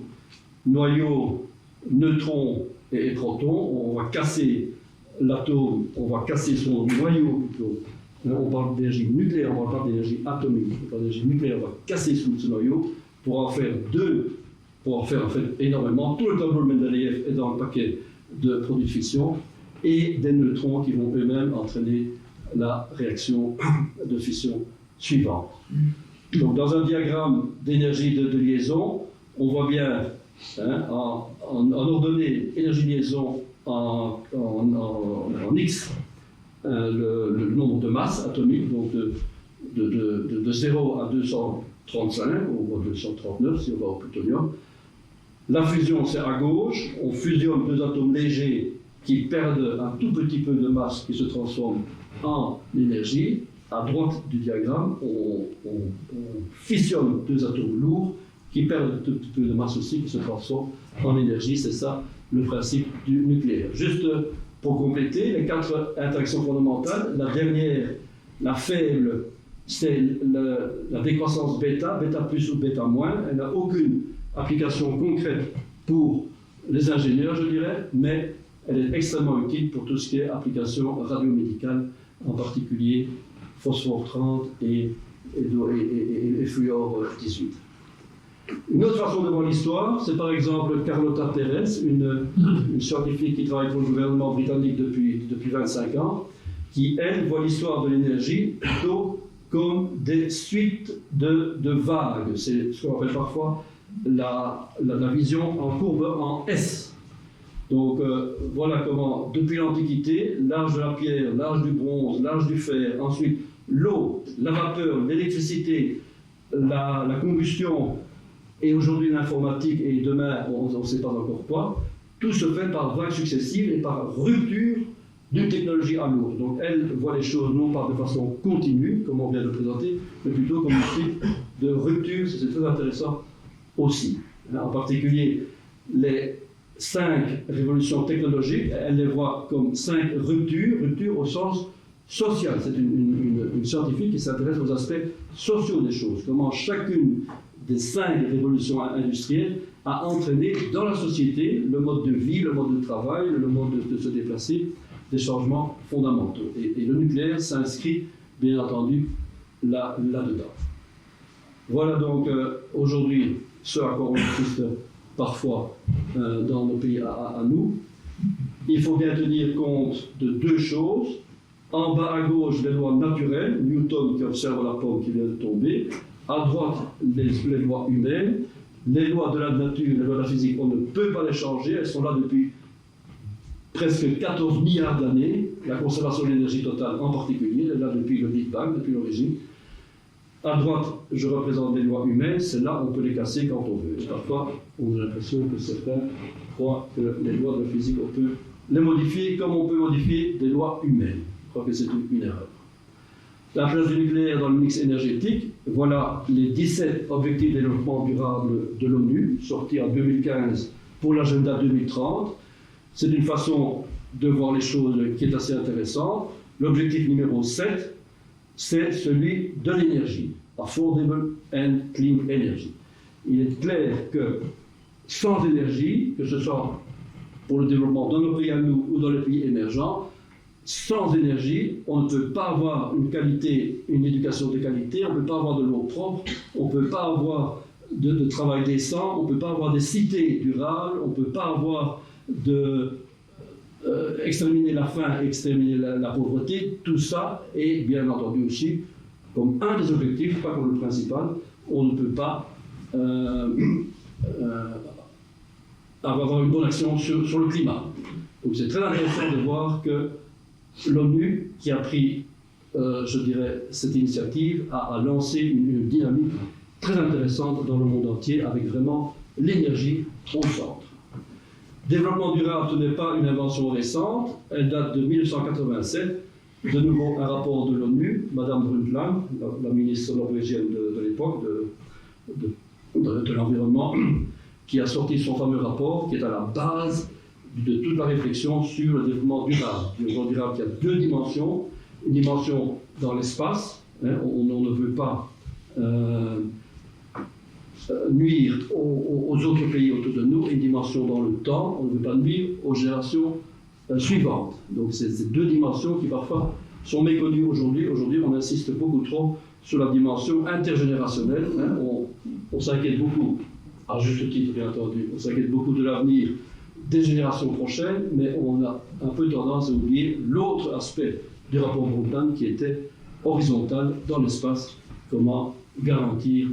noyau, neutron et proton. On va casser l'atome, on va casser son noyau plutôt. On parle d'énergie nucléaire, on parle pas d'énergie atomique. On parle d'énergie nucléaire, on va casser ce noyau pour en faire en fait énormément. Tout le tableau de Mendeleïev est dans le paquet de produits de fission, et des neutrons qui vont eux-mêmes entraîner la réaction de fission suivante. Donc dans un diagramme d'énergie de liaison, on voit bien en ordonnée énergie liaison en X le nombre de masses atomiques, donc de 0 à 235 ou 239 si on va au plutonium. La fusion, c'est à gauche, on fusionne 2 atomes légers qui perdent un tout petit peu de masse, qui se transforment en énergie. À droite du diagramme, on fissionne 2 atomes lourds qui perdent un tout petit peu de masse aussi, qui se transforment en énergie. C'est ça le principe du nucléaire. Juste pour compléter, les 4 interactions fondamentales, la dernière, la faible, c'est la décroissance bêta, bêta plus ou bêta moins. Elle n'a aucune application concrète pour les ingénieurs, je dirais, mais elle est extrêmement utile pour tout ce qui est application radiomédicale, en particulier phosphore 30 et fluor 18. Une autre façon de voir l'histoire, c'est par exemple Carlota Pérez, une scientifique qui travaille pour le gouvernement britannique depuis 25 ans, qui, elle, voit l'histoire de l'énergie plutôt comme des suites de vagues. C'est ce qu'on appelle parfois la vision en courbe en S. Donc voilà comment, depuis l'Antiquité, l'âge de la pierre, l'âge du bronze, l'âge du fer, ensuite l'eau, la vapeur, l'électricité, la combustion, et aujourd'hui l'informatique, et demain on ne sait pas encore quoi, tout se fait par vagues successives et par rupture d'une technologie à l'autre. Donc elle voit les choses non pas de façon continue, comme on vient de le présenter, mais plutôt comme une suite de ruptures. C'est très intéressant aussi. En particulier, les 5 révolutions technologiques, elle les voit comme 5 ruptures au sens social. C'est une scientifique qui s'intéresse aux aspects sociaux des choses, comment chacune des 5 révolutions industrielles a entraîné dans la société le mode de vie, le mode de travail, le mode de se déplacer, des changements fondamentaux. Et le nucléaire s'inscrit, bien entendu, là-dedans. Voilà donc aujourd'hui ce à quoi on assiste parfois dans nos pays à nous. Il faut bien tenir compte de 2 choses. En bas à gauche, les lois naturelles, Newton qui observe la pomme qui vient de tomber. À droite, les lois humaines. Les lois de la nature, les lois de la physique, on ne peut pas les changer. Elles sont là depuis presque 14 milliards d'années. La conservation de l'énergie totale en particulier, elle est là depuis le Big Bang, depuis l'origine. À droite, je représente les lois humaines. C'est là on peut les casser quand on veut. Et parfois, on a l'impression que certains croient que les lois de la physique, on peut les modifier comme on peut modifier des lois humaines. Je crois que c'est une erreur. La place du nucléaire dans le mix énergétique, voilà les 17 objectifs de développement durable de l'ONU, sortis en 2015 pour l'agenda 2030. C'est une façon de voir les choses qui est assez intéressante. L'objectif numéro 7, c'est celui de l'énergie. affordable and clean energy. Il est clair que sans énergie, que ce soit pour le développement dans nos pays à nous ou dans les pays émergents, sans énergie, on ne peut pas avoir une qualité, une éducation de qualité, on ne peut pas avoir de l'eau propre, on ne peut pas avoir de travail décent, on ne peut pas avoir des cités durables, on ne peut pas avoir exterminer la faim, exterminer la pauvreté. Tout ça est bien entendu aussi comme un des objectifs, pas comme le principal. On ne peut pas avoir une bonne action sur le climat. Donc c'est très intéressant de voir que l'ONU, qui a pris, je dirais, cette initiative, a lancé une dynamique très intéressante dans le monde entier, avec vraiment l'énergie au centre. Développement durable, ce n'est pas une invention récente, elle date de 1987. De nouveau, un rapport de l'ONU, Madame Brundtland, la ministre norvégienne de l'époque de l'environnement, qui a sorti son fameux rapport, qui est à la base de toute la réflexion sur le développement durable. Le développement durable qui a deux dimensions. Une dimension dans l'espace, hein, on ne veut pas nuire aux autres pays autour de nous, et une dimension dans le temps, on ne veut pas nuire aux générations suivantes. Donc c'est ces deux dimensions qui parfois sont méconnues aujourd'hui. Aujourd'hui, on insiste beaucoup trop sur la dimension intergénérationnelle. Hein. On s'inquiète beaucoup, à juste titre bien entendu, on s'inquiète beaucoup de l'avenir des générations prochaines, mais on a un peu tendance à oublier l'autre aspect du rapport Brundtland qui était horizontal dans l'espace. Comment garantir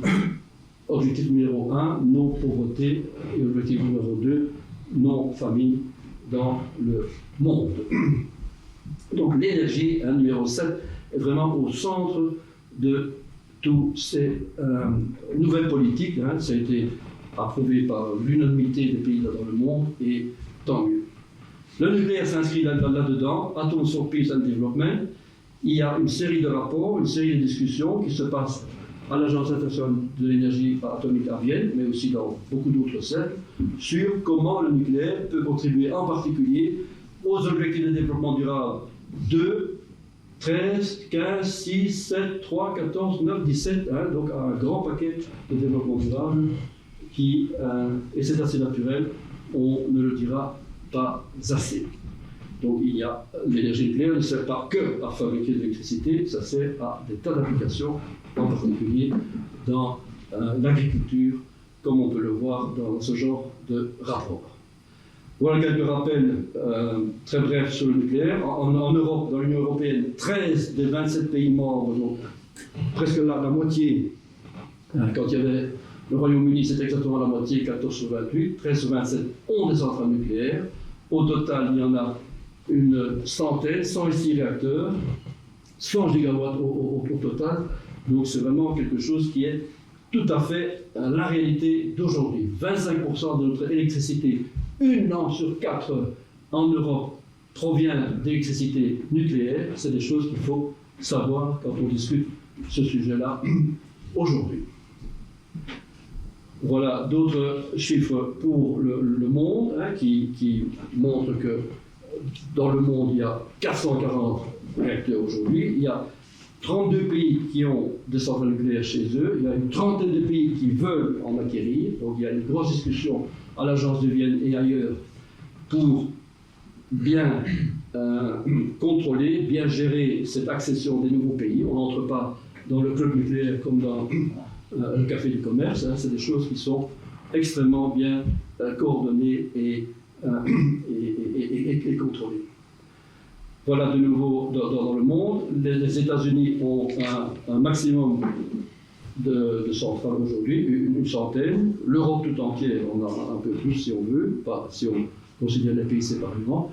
objectif numéro 1, non pauvreté, et objectif numéro 2, non famine dans le monde. Donc l'énergie, numéro 7, est vraiment au centre de toutes ces nouvelles politiques. Hein. Ça a été approuvé par l'unanimité des pays dans le monde, et tant mieux. Le nucléaire s'inscrit là-dedans, Atoms for Peace and Development. Il y a une série de rapports, une série de discussions qui se passent à l'Agence internationale de l'énergie atomique à Vienne, mais aussi dans beaucoup d'autres cercles, sur comment le nucléaire peut contribuer en particulier aux objectifs de développement durable 2, 13, 15, 6, 7, 3, 14, 9, 17, hein, donc un grand paquet de développement durable qui, et c'est assez naturel, on ne le dira pas assez. Donc il y a l'énergie nucléaire ne sert pas que à fabriquer de l'électricité, ça sert à des tas d'applications, en particulier dans l'agriculture, comme on peut le voir dans ce genre de rapport. Voilà quelques rappels très brefs sur le nucléaire. En Europe, dans l'Union européenne, 13 des 27 pays membres, donc presque la moitié, quand il y avait le Royaume-Uni, c'est exactement la moitié, 14 sur 28, 13 sur 27 ont des centrales nucléaires. Au total, il y en a une centaine, 106 réacteurs, 100 gigawatts au total. Donc c'est vraiment quelque chose qui est tout à fait la réalité d'aujourd'hui. 25% de notre électricité, 1 lampe sur 4 en Europe, provient d'électricité nucléaire. C'est des choses qu'il faut savoir quand on discute ce sujet-là aujourd'hui. Voilà d'autres chiffres pour le monde, hein, qui montrent que dans le monde, il y a 440 réacteurs aujourd'hui. Il y a 32 pays qui ont des centrales nucléaires chez eux. Il y a une trentaine de pays qui veulent en acquérir. Donc il y a une grosse discussion à l'Agence de Vienne et ailleurs pour bien contrôler, bien gérer cette accession des nouveaux pays. On n'entre pas dans le club nucléaire comme dans le café du commerce. Hein. C'est des choses qui sont extrêmement bien coordonnées et contrôlées. Voilà de nouveau dans le monde. Les États-Unis ont un maximum de centrales aujourd'hui, une centaine. L'Europe tout entière en a un peu plus si on veut, pas si on considère les pays séparément.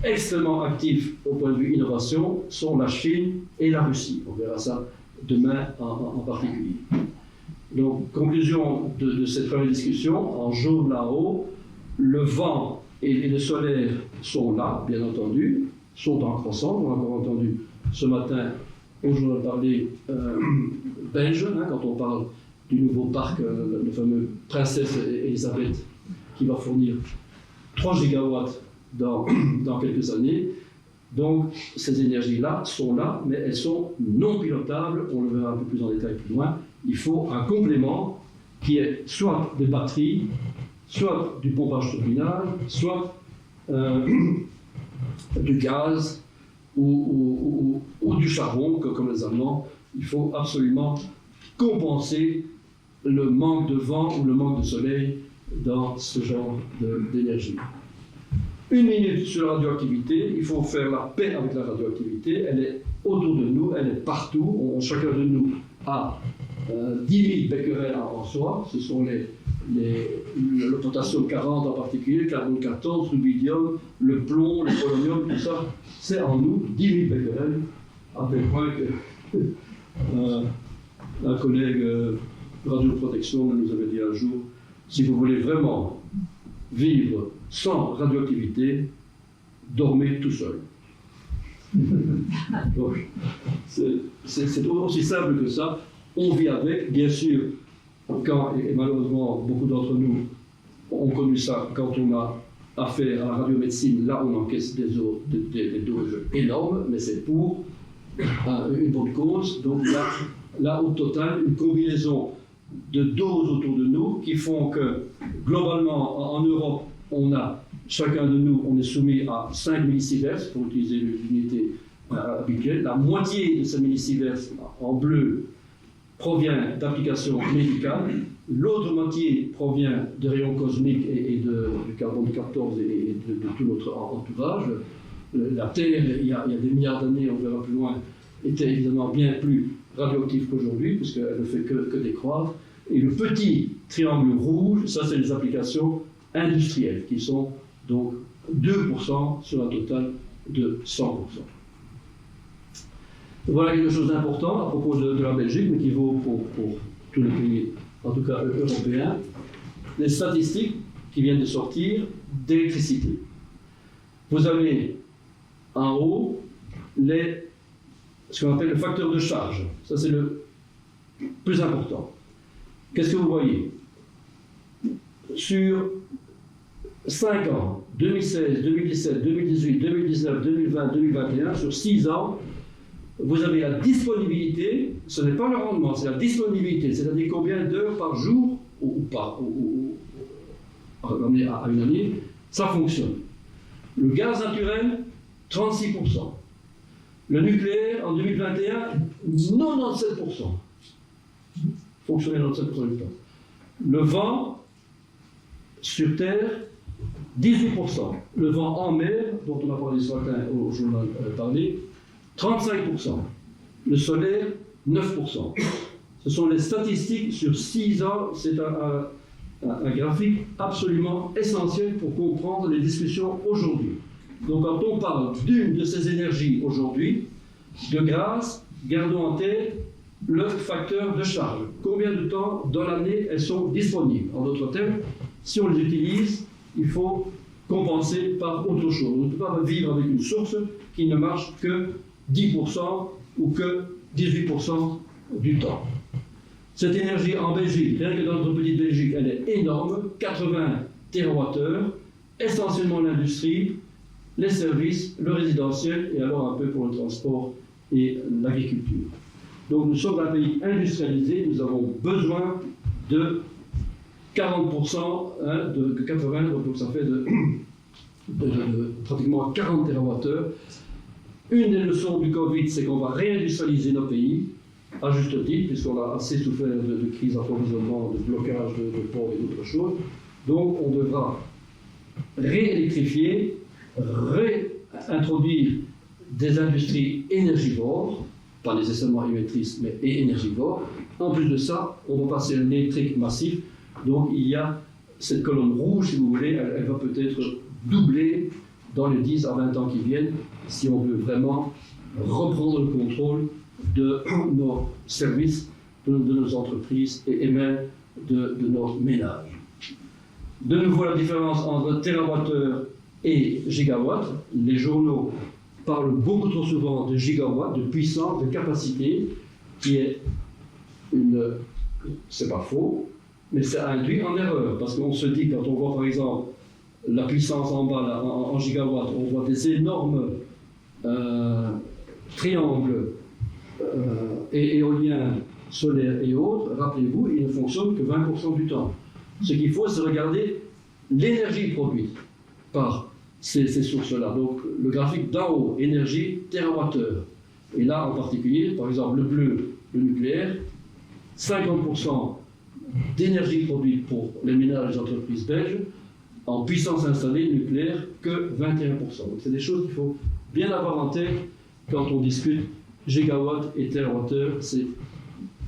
Extrêmement actifs au point de vue innovation sont la Chine et la Russie. On verra ça demain en particulier. Donc, conclusion de cette première discussion, en jaune là-haut, le vent et le solaire sont là, bien entendu, sont en croissance. On a encore entendu ce matin, au journal parlé belge, hein, quand on parle du nouveau parc, le fameux Princesse Elisabeth, qui va fournir 3 gigawatts dans quelques années. Donc, ces énergies-là sont là, mais elles sont non pilotables. On le verra un peu plus en détail plus loin. Il faut un complément qui est soit des batteries, soit du pompage turbinage, soit du gaz ou du charbon, comme les Allemands. Il faut absolument compenser le manque de vent ou le manque de soleil dans ce genre d'énergie. 1 minute sur la radioactivité, il faut faire la paix avec la radioactivité, elle est autour de nous, elle est partout, chacun de nous a 10 000 becquerels en soi, ce sont le potassium 40 en particulier, le carbone 14, le rubidium, le plomb, le polonium, tout ça, c'est en nous, 10 000 becquerels, à tel point que un collègue radioprotection nous avait dit un jour, si vous voulez vraiment vivre sans radioactivité, dormez tout seul. Donc, c'est aussi simple que ça. On vit avec, bien sûr, et malheureusement, beaucoup d'entre nous ont connu ça quand on a affaire à la radiomédecine, là on encaisse des doses énormes, mais c'est pour une bonne cause. Donc là, au total, une combinaison de doses autour de nous qui font que, globalement, en Europe, chacun de nous, on est soumis à 5 millisieverts, pour utiliser l'unité habituelle. La moitié de ces millisieverts, en bleu, provient d'applications médicales. L'autre moitié provient de rayons cosmiques et du carbone 14 et de tout notre entourage. La Terre, il y a des milliards d'années, on verra plus loin, était évidemment bien plus radioactive qu'aujourd'hui, puisqu'elle ne fait que décroître. Et le petit triangle rouge, ça c'est les applications industrielles, qui sont donc 2% sur un total de 100%. Voilà quelque chose d'important à propos de la Belgique, mais qui vaut pour tous les pays, en tout cas européens. Les statistiques qui viennent de sortir d'électricité. Vous avez en haut ce qu'on appelle le facteur de charge. Ça, c'est le plus important. Qu'est-ce que vous voyez? Sur 5 ans, 2016, 2017, 2018, 2019, 2020, 2021, sur 6 ans, vous avez la disponibilité, ce n'est pas le rendement, c'est la disponibilité, c'est-à-dire combien d'heures par jour, ou ramené à une année, ça fonctionne. Le gaz naturel, 36%. Le nucléaire, en 2021, 97%. Fonctionnait 97% du temps. Le vent, sur Terre, 18%. Le vent en mer, dont on a parlé ce matin au journal parlé, 35%. Le solaire, 9%. Ce sont les statistiques sur 6 ans. C'est un graphique absolument essentiel pour comprendre les discussions aujourd'hui. Donc quand on parle d'une de ces énergies aujourd'hui, de grâce, gardons en tête le facteur de charge. Combien de temps dans l'année elles sont disponibles? En d'autres termes, si on les utilise, il faut compenser par autre chose. On ne peut pas vivre avec une source qui ne marche que 10% ou que 18% du temps. Cette énergie en Belgique, rien que dans notre petite Belgique, elle est énorme, 80 TWh, essentiellement l'industrie, les services, le résidentiel et alors un peu pour le transport et l'agriculture. Donc nous sommes un pays industrialisé, nous avons besoin de 40%, de 80, donc ça fait de pratiquement 40 TWh. Une des leçons du Covid, c'est qu'on va réindustrialiser nos pays, à juste titre, puisqu'on a assez souffert de crise d'approvisionnement, de blocage de ports et d'autres choses. Donc on devra réélectrifier, réintroduire des industries énergivores, pas nécessairement émettrices, mais énergivores. En plus de ça, on va passer à l'électrique massif. Donc il y a cette colonne rouge, si vous voulez, elle va peut-être doubler dans les 10 à 20 ans qui viennent, si on veut vraiment reprendre le contrôle de nos services, de nos entreprises et même de nos ménages. De nouveau, la différence entre térawattheure et gigawatt. Les journaux parlent beaucoup trop souvent de gigawatt, de puissance, de capacité, qui est c'est pas faux, mais ça induit en erreur, parce qu'on se dit, quand on voit par exemple la puissance en bas, là, en gigawatts, on voit des énormes triangle et éolien, solaire et autres, rappelez-vous, il ne fonctionne que 20% du temps. Ce qu'il faut, c'est regarder l'énergie produite par ces sources-là. Donc, le graphique d'en haut, énergie, térawattheure. Et là, en particulier, par exemple, le bleu, le nucléaire, 50% d'énergie produite pour les ménages et les entreprises belges, en puissance installée nucléaire, que 21%. Donc, c'est des choses qu'il faut bien avoir en tête quand on discute gigawatts et térawattheure. C'est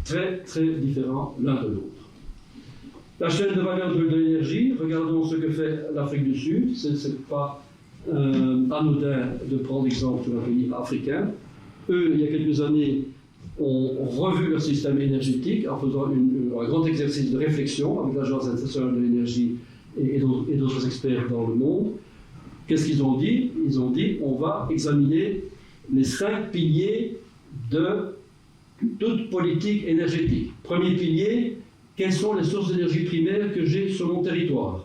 très, très différent l'un de l'autre. La chaîne de valeur de l'énergie, regardons ce que fait l'Afrique du Sud. Ce n'est pas anodin de prendre l'exemple sur un pays africain. Eux, il y a quelques années, ont revu leur système énergétique en faisant un grand exercice de réflexion avec l'Agence internationale de l'énergie et d'autres experts dans le monde. Qu'est-ce qu'ils ont dit? Ils ont dit on va examiner les 5 piliers de toute politique énergétique. Premier pilier, quelles sont les sources d'énergie primaires que j'ai sur mon territoire?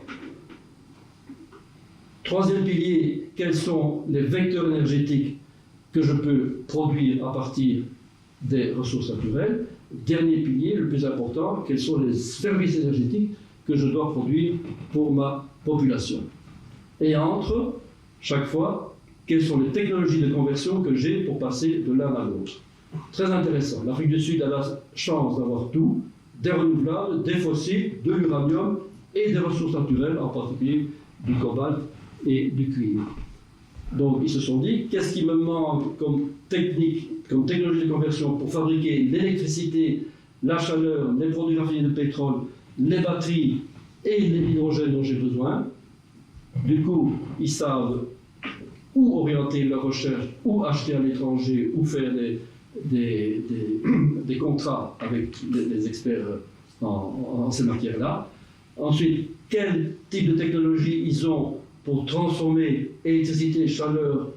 Troisième pilier, quels sont les vecteurs énergétiques que je peux produire à partir des ressources naturelles? Dernier pilier, le plus important, quels sont les services énergétiques que je dois produire pour ma population? Et entre, chaque fois, quelles sont les technologies de conversion que j'ai pour passer de l'un à l'autre? Très intéressant. L'Afrique du Sud a la chance d'avoir tout, des renouvelables, des fossiles, de l'uranium et des ressources naturelles, en particulier du cobalt et du cuivre. Donc ils se sont dit, qu'est-ce qui me manque comme technique, comme technologie de conversion pour fabriquer l'électricité, la chaleur, les produits raffinés de pétrole, les batteries et l'hydrogène dont j'ai besoin? Du coup, ils savent où orienter leur recherche, où acheter à l'étranger, où faire des contrats avec les experts en ces matières-là. Ensuite, quel type de technologie ils ont pour transformer électricité, chaleur,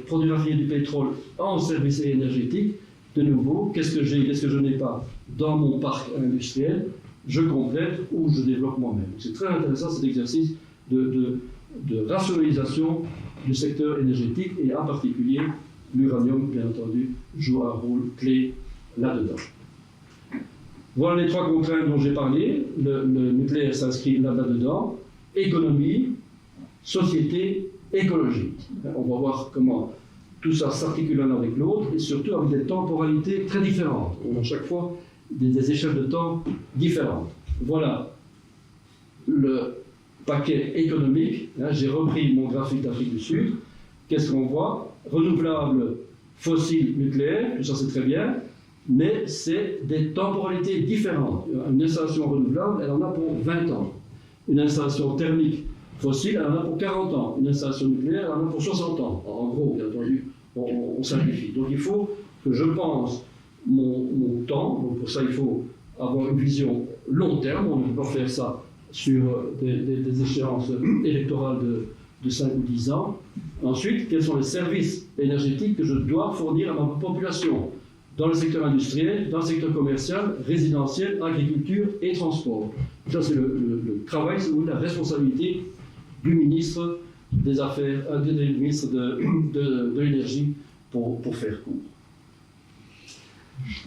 produits raffinés du pétrole en services énergétiques. De nouveau, qu'est-ce que j'ai, qu'est-ce que je n'ai pas dans mon parc industriel? Je complète ou je développe moi-même. C'est très intéressant cet exercice de rationalisation du secteur énergétique et en particulier l'uranium, bien entendu, joue un rôle clé là-dedans. Voilà les 3 contraintes dont j'ai parlé. Le nucléaire s'inscrit là-dedans. Économie, société, écologie. On va voir comment tout ça s'articule l'un avec l'autre et surtout avec des temporalités très différentes. On a chaque fois des échelles de temps différentes. Voilà le paquet économique. J'ai repris mon graphique d'Afrique du Sud. Qu'est-ce qu'on voit? Renouvelables, fossiles, nucléaires, tout ça c'est très bien, mais c'est des temporalités différentes. Une installation renouvelable, elle en a pour 20 ans. Une installation thermique fossile, elle en a pour 40 ans. Une installation nucléaire, elle en a pour 60 ans. En gros, bien entendu, on simplifie. Donc il faut que je pense mon temps. Donc pour ça, il faut avoir une vision long terme. On ne peut pas faire ça sur des échéances électorales de 5 ou 10 ans. Ensuite, quels sont les services énergétiques que je dois fournir à ma population dans le secteur industriel, dans le secteur commercial, résidentiel, agriculture et transport. Ça, c'est le travail, c'est la responsabilité du ministre des Affaires, du ministre de l'Énergie pour faire court.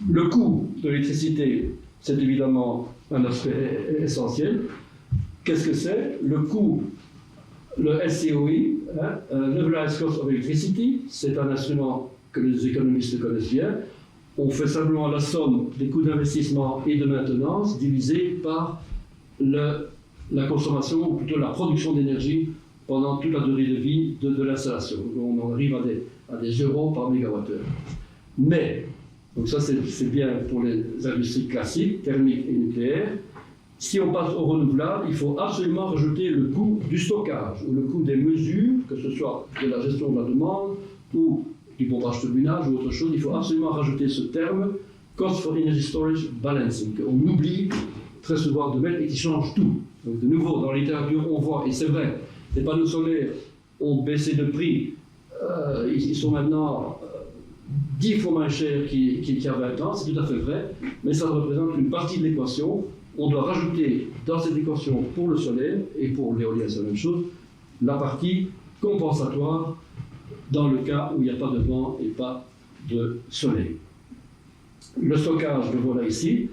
Le coût de l'électricité, c'est évidemment un aspect essentiel. Qu'est-ce que c'est? Le coût, le SCOE, Levelized Cost of Electricity, c'est un instrument que les économistes connaissent bien. On fait simplement la somme des coûts d'investissement et de maintenance divisé par la consommation, ou plutôt la production d'énergie pendant toute la durée de vie de l'installation. On en arrive à des euros par mégawattheure. Mais, donc ça c'est bien pour les industries classiques, thermiques et nucléaires. Si on passe au renouvelable, il faut absolument rajouter le coût du stockage, ou le coût des mesures, que ce soit de la gestion de la demande, ou du pompage turbinage, ou autre chose. Il faut absolument rajouter ce terme, Cost for Energy Storage Balancing, qu'on oublie très souvent de mettre et qui change tout. Donc de nouveau, dans la littérature, on voit, et c'est vrai, les panneaux solaires ont baissé de prix, ils sont maintenant 10 fois moins chers qu'il y a 20 ans, c'est tout à fait vrai, mais ça représente une partie de l'équation. On doit rajouter dans cette équation pour le solaire, et pour l'éolien c'est la même chose, la partie compensatoire dans le cas où il n'y a pas de vent et pas de soleil. Le stockage, le voilà ici.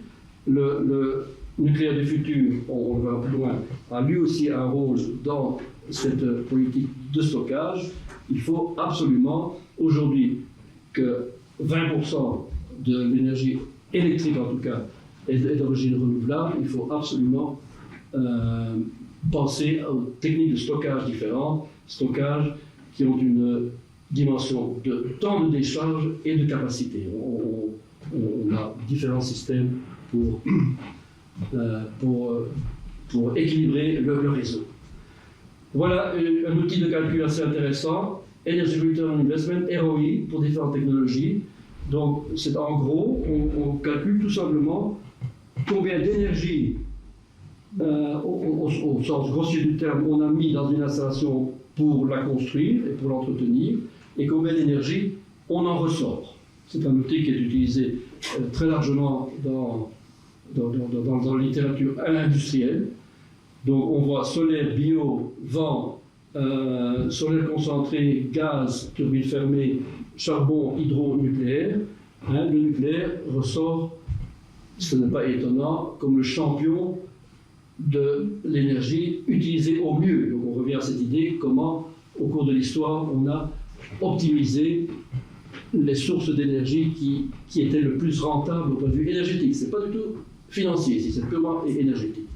Le nucléaire du futur, on le verra plus loin, a lui aussi un rôle dans cette politique de stockage. Il faut absolument aujourd'hui que 20% de l'énergie électrique, en tout cas, est d'origine renouvelable. Il faut absolument penser aux techniques de stockage différentes, stockage qui ont une dimension de temps de décharge et de capacité. On a différents systèmes pour équilibrer le réseau. Voilà un outil de calcul assez intéressant, Energy Return on Investment, ROI, pour différentes technologies. Donc, c'est en gros, on calcule tout simplement combien d'énergie, au sens grossier du terme, on a mis dans une installation pour la construire et pour l'entretenir, et combien d'énergie on en ressort. C'est un outil qui est utilisé très largement dans la littérature industrielle. Donc on voit solaire, bio, vent, solaire concentré, gaz, turbine fermée, charbon, hydro-nucléaire. Le nucléaire ressort, ce n'est pas étonnant, comme le champion de l'énergie utilisée au mieux. Donc on revient à cette idée, comment au cours de l'histoire on a optimisé les sources d'énergie qui étaient le plus rentables au point de vue énergétique. Ce n'est pas du tout financier ici, c'est purement énergétique.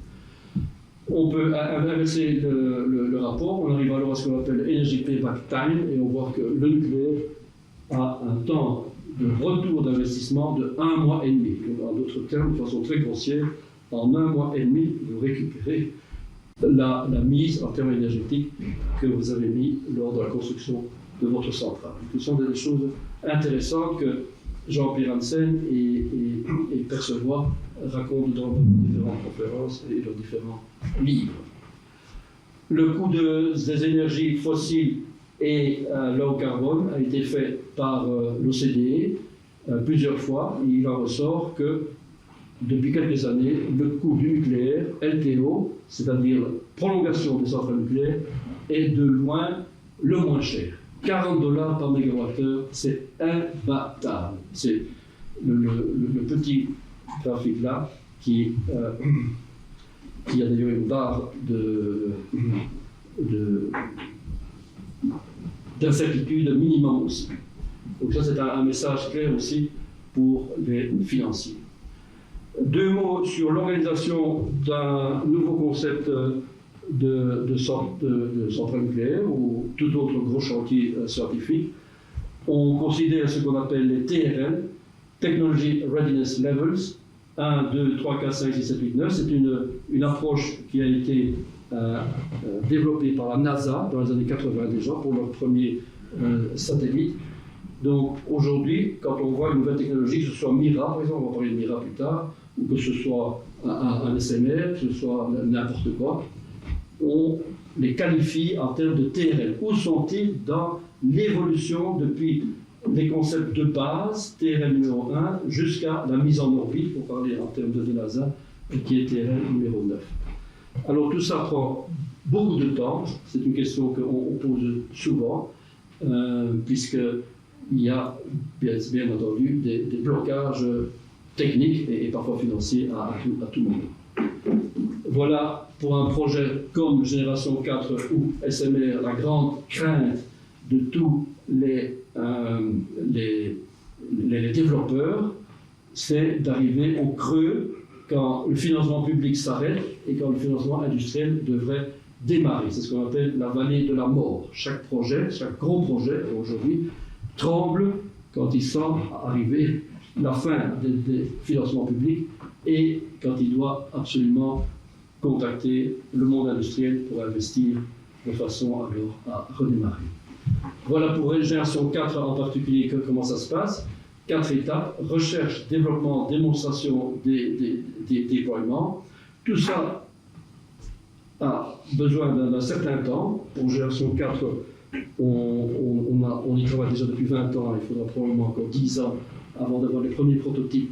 On peut inverser le rapport, on arrive alors à ce qu'on appelle Energy Payback Time, et on voit que le nucléaire a un temps de retour d'investissement de 1 mois et demi. En d'autres termes, de façon très grossière, en 1 mois et demi, vous récupérez la mise en termes énergétiques que vous avez mis lors de la construction de votre centrale. Ce sont des choses intéressantes que Jean-Pierre Hansen et Percevoix racontent dans leurs différentes conférences et leurs différents livres. Le coût des énergies fossiles et low carbone a été fait par l'OCDE plusieurs fois. Et il en ressort que depuis quelques années, le coût du nucléaire, LTO, c'est-à-dire prolongation des centrales nucléaires, est de loin le moins cher. $40 par mégawattheure, c'est imbattable. C'est le petit graphique là qui a d'ailleurs une barre d'incertitude minimum aussi. Donc ça c'est un message clair aussi pour les financiers. 2 mots sur l'organisation d'un nouveau concept de centrale nucléaire ou tout autre gros chantier scientifique. On considère ce qu'on appelle les TRL, Technology Readiness Levels, 1, 2, 3, 4, 5, 6, 7, 8, 9. C'est une approche qui a été développée par la NASA dans les années 80 déjà pour leur premier satellite. Donc aujourd'hui, quand on voit une nouvelle technologie, que ce soit Mira, par exemple, on va parler de Mira plus tard, ou que ce soit un SMR, que ce soit n'importe quoi, on les qualifie en termes de TRL. Où sont-ils dans l'évolution depuis les concepts de base, TRL numéro 1, jusqu'à la mise en orbite, pour parler en termes de NASA, qui est TRL numéro 9. Alors tout ça prend beaucoup de temps, c'est une question qu'on pose souvent, puisqu'il y a bien entendu des blocages techniques et parfois financiers à tout moment. Voilà pour un projet comme Génération 4 ou SMR, la grande crainte de tous les développeurs, c'est d'arriver au creux quand le financement public s'arrête et quand le financement industriel devrait démarrer. C'est ce qu'on appelle la vallée de la mort. Chaque projet, chaque gros projet aujourd'hui, tremble quand il sent arriver la fin des financements publics et quand il doit absolument contacter le monde industriel pour investir de façon alors à redémarrer. Voilà pour Génération 4 en particulier comment ça se passe. 4 étapes, recherche, développement, démonstration des déploiements. Tout ça a besoin d'un certain temps. Pour Génération 4, on y travaille déjà depuis 20 ans, il faudra probablement encore 10 ans avant d'avoir les premiers prototypes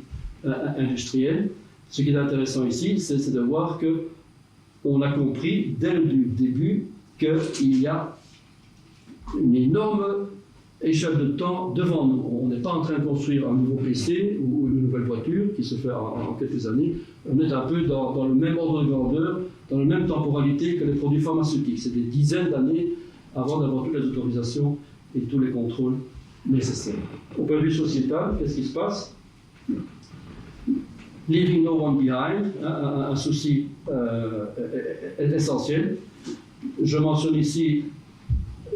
industriels. Ce qui est intéressant ici, c'est de voir qu'on a compris dès le début qu'il y a une énorme échelle de temps devant nous. On n'est pas en train de construire un nouveau PC ou une nouvelle voiture qui se fait en quelques années. On est un peu dans le même ordre de grandeur, dans la même temporalité que les produits pharmaceutiques. C'est des dizaines d'années avant d'avoir toutes les autorisations et tous les contrôles nécessaires. Au point de vue sociétal, qu'est-ce qui se passe? Leaving no one behind, un souci essentiel. Je mentionne ici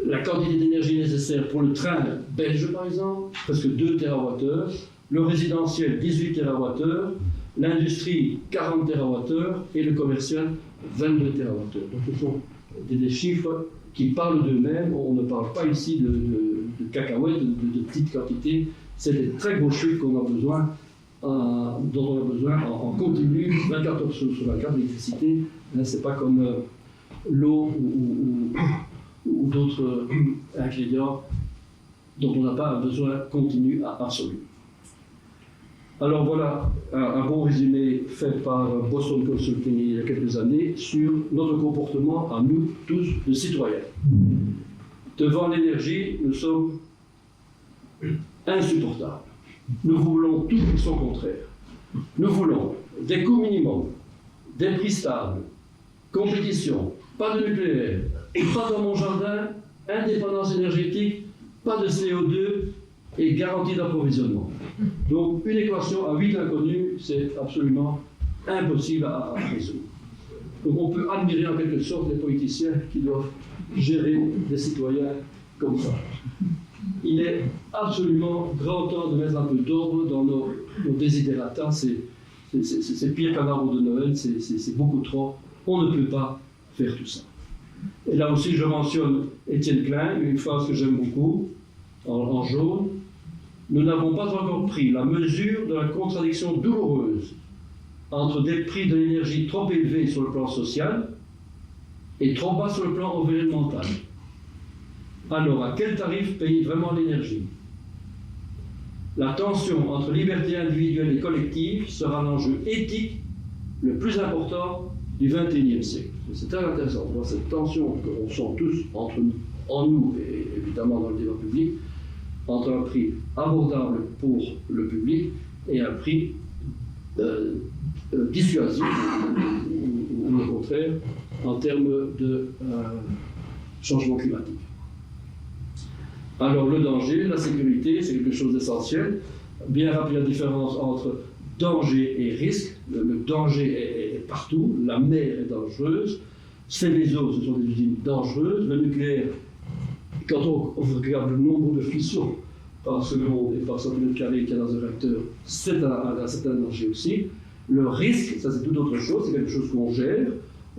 la quantité d'énergie nécessaire pour le train belge, par exemple, presque 2 TWh, le résidentiel 18 TWh, l'industrie 40 TWh et le commercial 22 TWh. Donc ce sont des chiffres qui parlent d'eux-mêmes. On ne parle pas ici de cacahuètes, de petites quantités. C'est des très gros chiffres qu'on a besoin, dont on a besoin en continu, 24 heures sur 24, l'électricité. Ce n'est pas comme l'eau ou d'autres ingrédients dont on n'a pas un besoin continu absolu. Alors voilà un bon résumé fait par Boston Consulting il y a quelques années sur notre comportement à nous tous de citoyens. Devant l'énergie, nous sommes insupportables. Nous voulons tout et son contraire. Nous voulons des coûts minimums, des prix stables, compétition, pas de nucléaire, pas dans mon jardin, indépendance énergétique, pas de CO2 et garantie d'approvisionnement. Donc une équation à 8 inconnus, c'est absolument impossible à résoudre. Donc on peut admirer en quelque sorte les politiciens qui doivent gérer des citoyens comme ça. Il est absolument grand temps de mettre un peu d'ordre dans nos desiderata. C'est pire qu'un arbre de Noël, c'est beaucoup trop. On ne peut pas faire tout ça. Et là aussi, je mentionne Étienne Klein, une phrase que j'aime beaucoup, en jaune. Nous n'avons pas encore pris la mesure de la contradiction douloureuse entre des prix de l'énergie trop élevés sur le plan social et trop bas sur le plan environnemental. Alors, à quel tarif payer vraiment l'énergie? La tension entre liberté individuelle et collective sera l'enjeu éthique le plus important du XXIe siècle. C'est très intéressant de voir cette tension qu'on sent tous en nous et évidemment dans le débat public, entre un prix abordable pour le public et un prix dissuasif, ou au contraire, en termes de changement climatique. Alors le danger, la sécurité, c'est quelque chose d'essentiel. Bien rappeler la différence entre danger et risque. Le danger est partout, la mer est dangereuse, Céveso, ce sont des usines dangereuses, le nucléaire, quand on regarde le nombre de fissions par seconde et par centimètre carré qu'il y a dans un réacteur, c'est un danger aussi. Le risque, ça c'est tout autre chose, c'est quelque chose qu'on gère.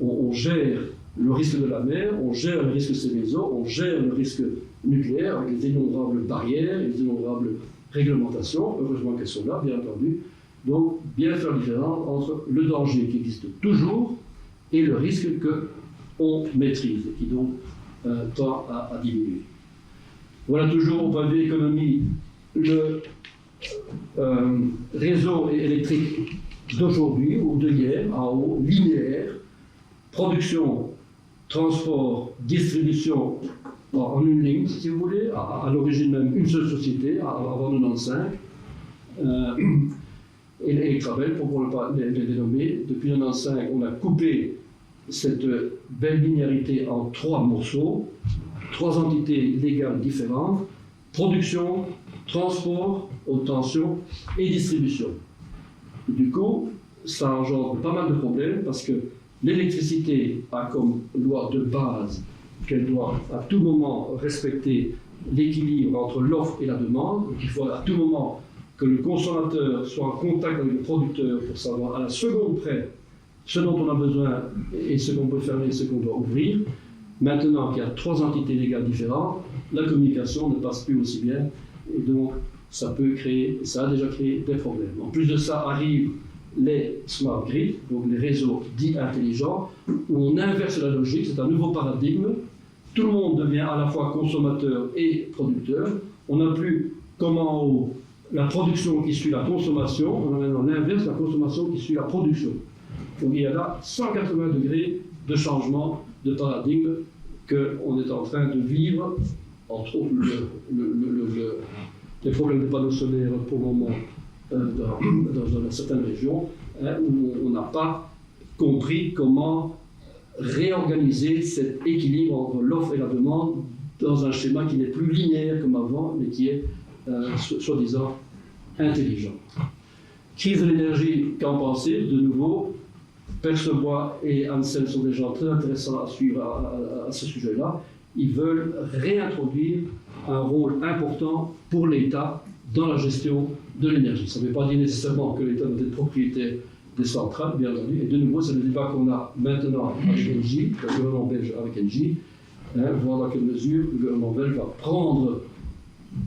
On gère le risque de la mer, on gère le risque Céveso, on gère le risque nucléaire avec les innombrables barrières, les innombrables réglementations, heureusement qu'elles sont là, bien entendu. Donc, bien faire la différence entre le danger qui existe toujours et le risque qu'on maîtrise et qui donc tend à diminuer. Voilà toujours au point de vue économie le réseau électrique d'aujourd'hui ou de hier, en haut, linéaire, production, transport, distribution en une ligne, si vous voulez, à l'origine même une seule société, avant 1995. Et Electrabel, pour ne pas les dénommer, depuis 1995, on a coupé cette belle linéarité en 3 morceaux, 3 entités légales différentes, production, transport, haute tension et distribution. Du coup, ça engendre pas mal de problèmes parce que l'électricité a comme loi de base qu'elle doit à tout moment respecter l'équilibre entre l'offre et la demande. Donc il faut à tout moment que le consommateur soit en contact avec le producteur pour savoir à la seconde près ce dont on a besoin et ce qu'on peut fermer et ce qu'on doit ouvrir. Maintenant qu'il y a 3 entités légales différentes, la communication ne passe plus aussi bien et donc ça peut créer, ça a déjà créé des problèmes. En plus de ça arrivent les smart grids, donc les réseaux dits intelligents, où on inverse la logique, c'est un nouveau paradigme. Tout le monde devient à la fois consommateur et producteur. On n'a plus comme en haut la production qui suit la consommation, on a maintenant l'inverse, la consommation qui suit la production. Donc il y a là 180 degrés de changement de paradigme qu'on est en train de vivre entre autres les problèmes des panneaux solaires pour le moment dans certaines régions, hein, où on n'a pas compris comment réorganiser cet équilibre entre l'offre et la demande dans un schéma qui n'est plus linéaire comme avant, mais qui est soi-disant intelligent. Crise de l'énergie, qu'en pensez? De nouveau, Percebois et Ansel sont des gens très intéressants à suivre à ce sujet-là. Ils veulent réintroduire un rôle important pour l'État dans la gestion de l'énergie. Ça ne veut pas dire nécessairement que l'État doit être propriétaire des centrales, bien entendu. Et de nouveau, c'est le débat qu'on a maintenant avec Engie, le gouvernement belge avec Engie, hein, voir dans quelle mesure le gouvernement belge va prendre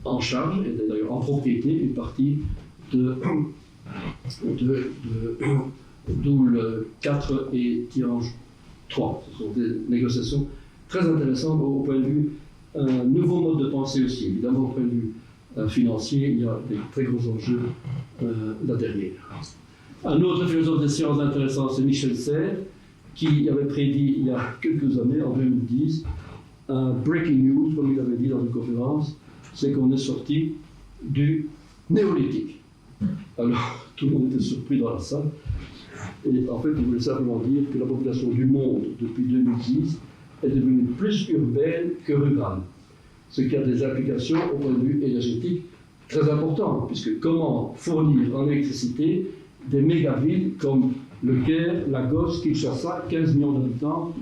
en charge, et d'ailleurs en propriété, une partie d'où le 4 et Tihange 3. Ce sont des négociations très intéressantes au point de vue nouveau mode de pensée aussi. Évidemment, au point de vue financier, il y a des très gros enjeux là derrière. Un autre philosophe des sciences intéressant, c'est Michel Serres, qui avait prédit il y a quelques années, en 2010, un breaking news, comme il avait dit dans une conférence, c'est qu'on est sorti du néolithique. Alors, tout le monde était surpris dans la salle. Et en fait, il voulait simplement dire que la population du monde, depuis 2010, est devenue plus urbaine que rurale. Ce qui a des implications au point de vue énergétique très importantes, puisque comment fournir en électricité des mégavilles comme Le Caire, Lagos, Kinshasa, 15 millions d'habitants,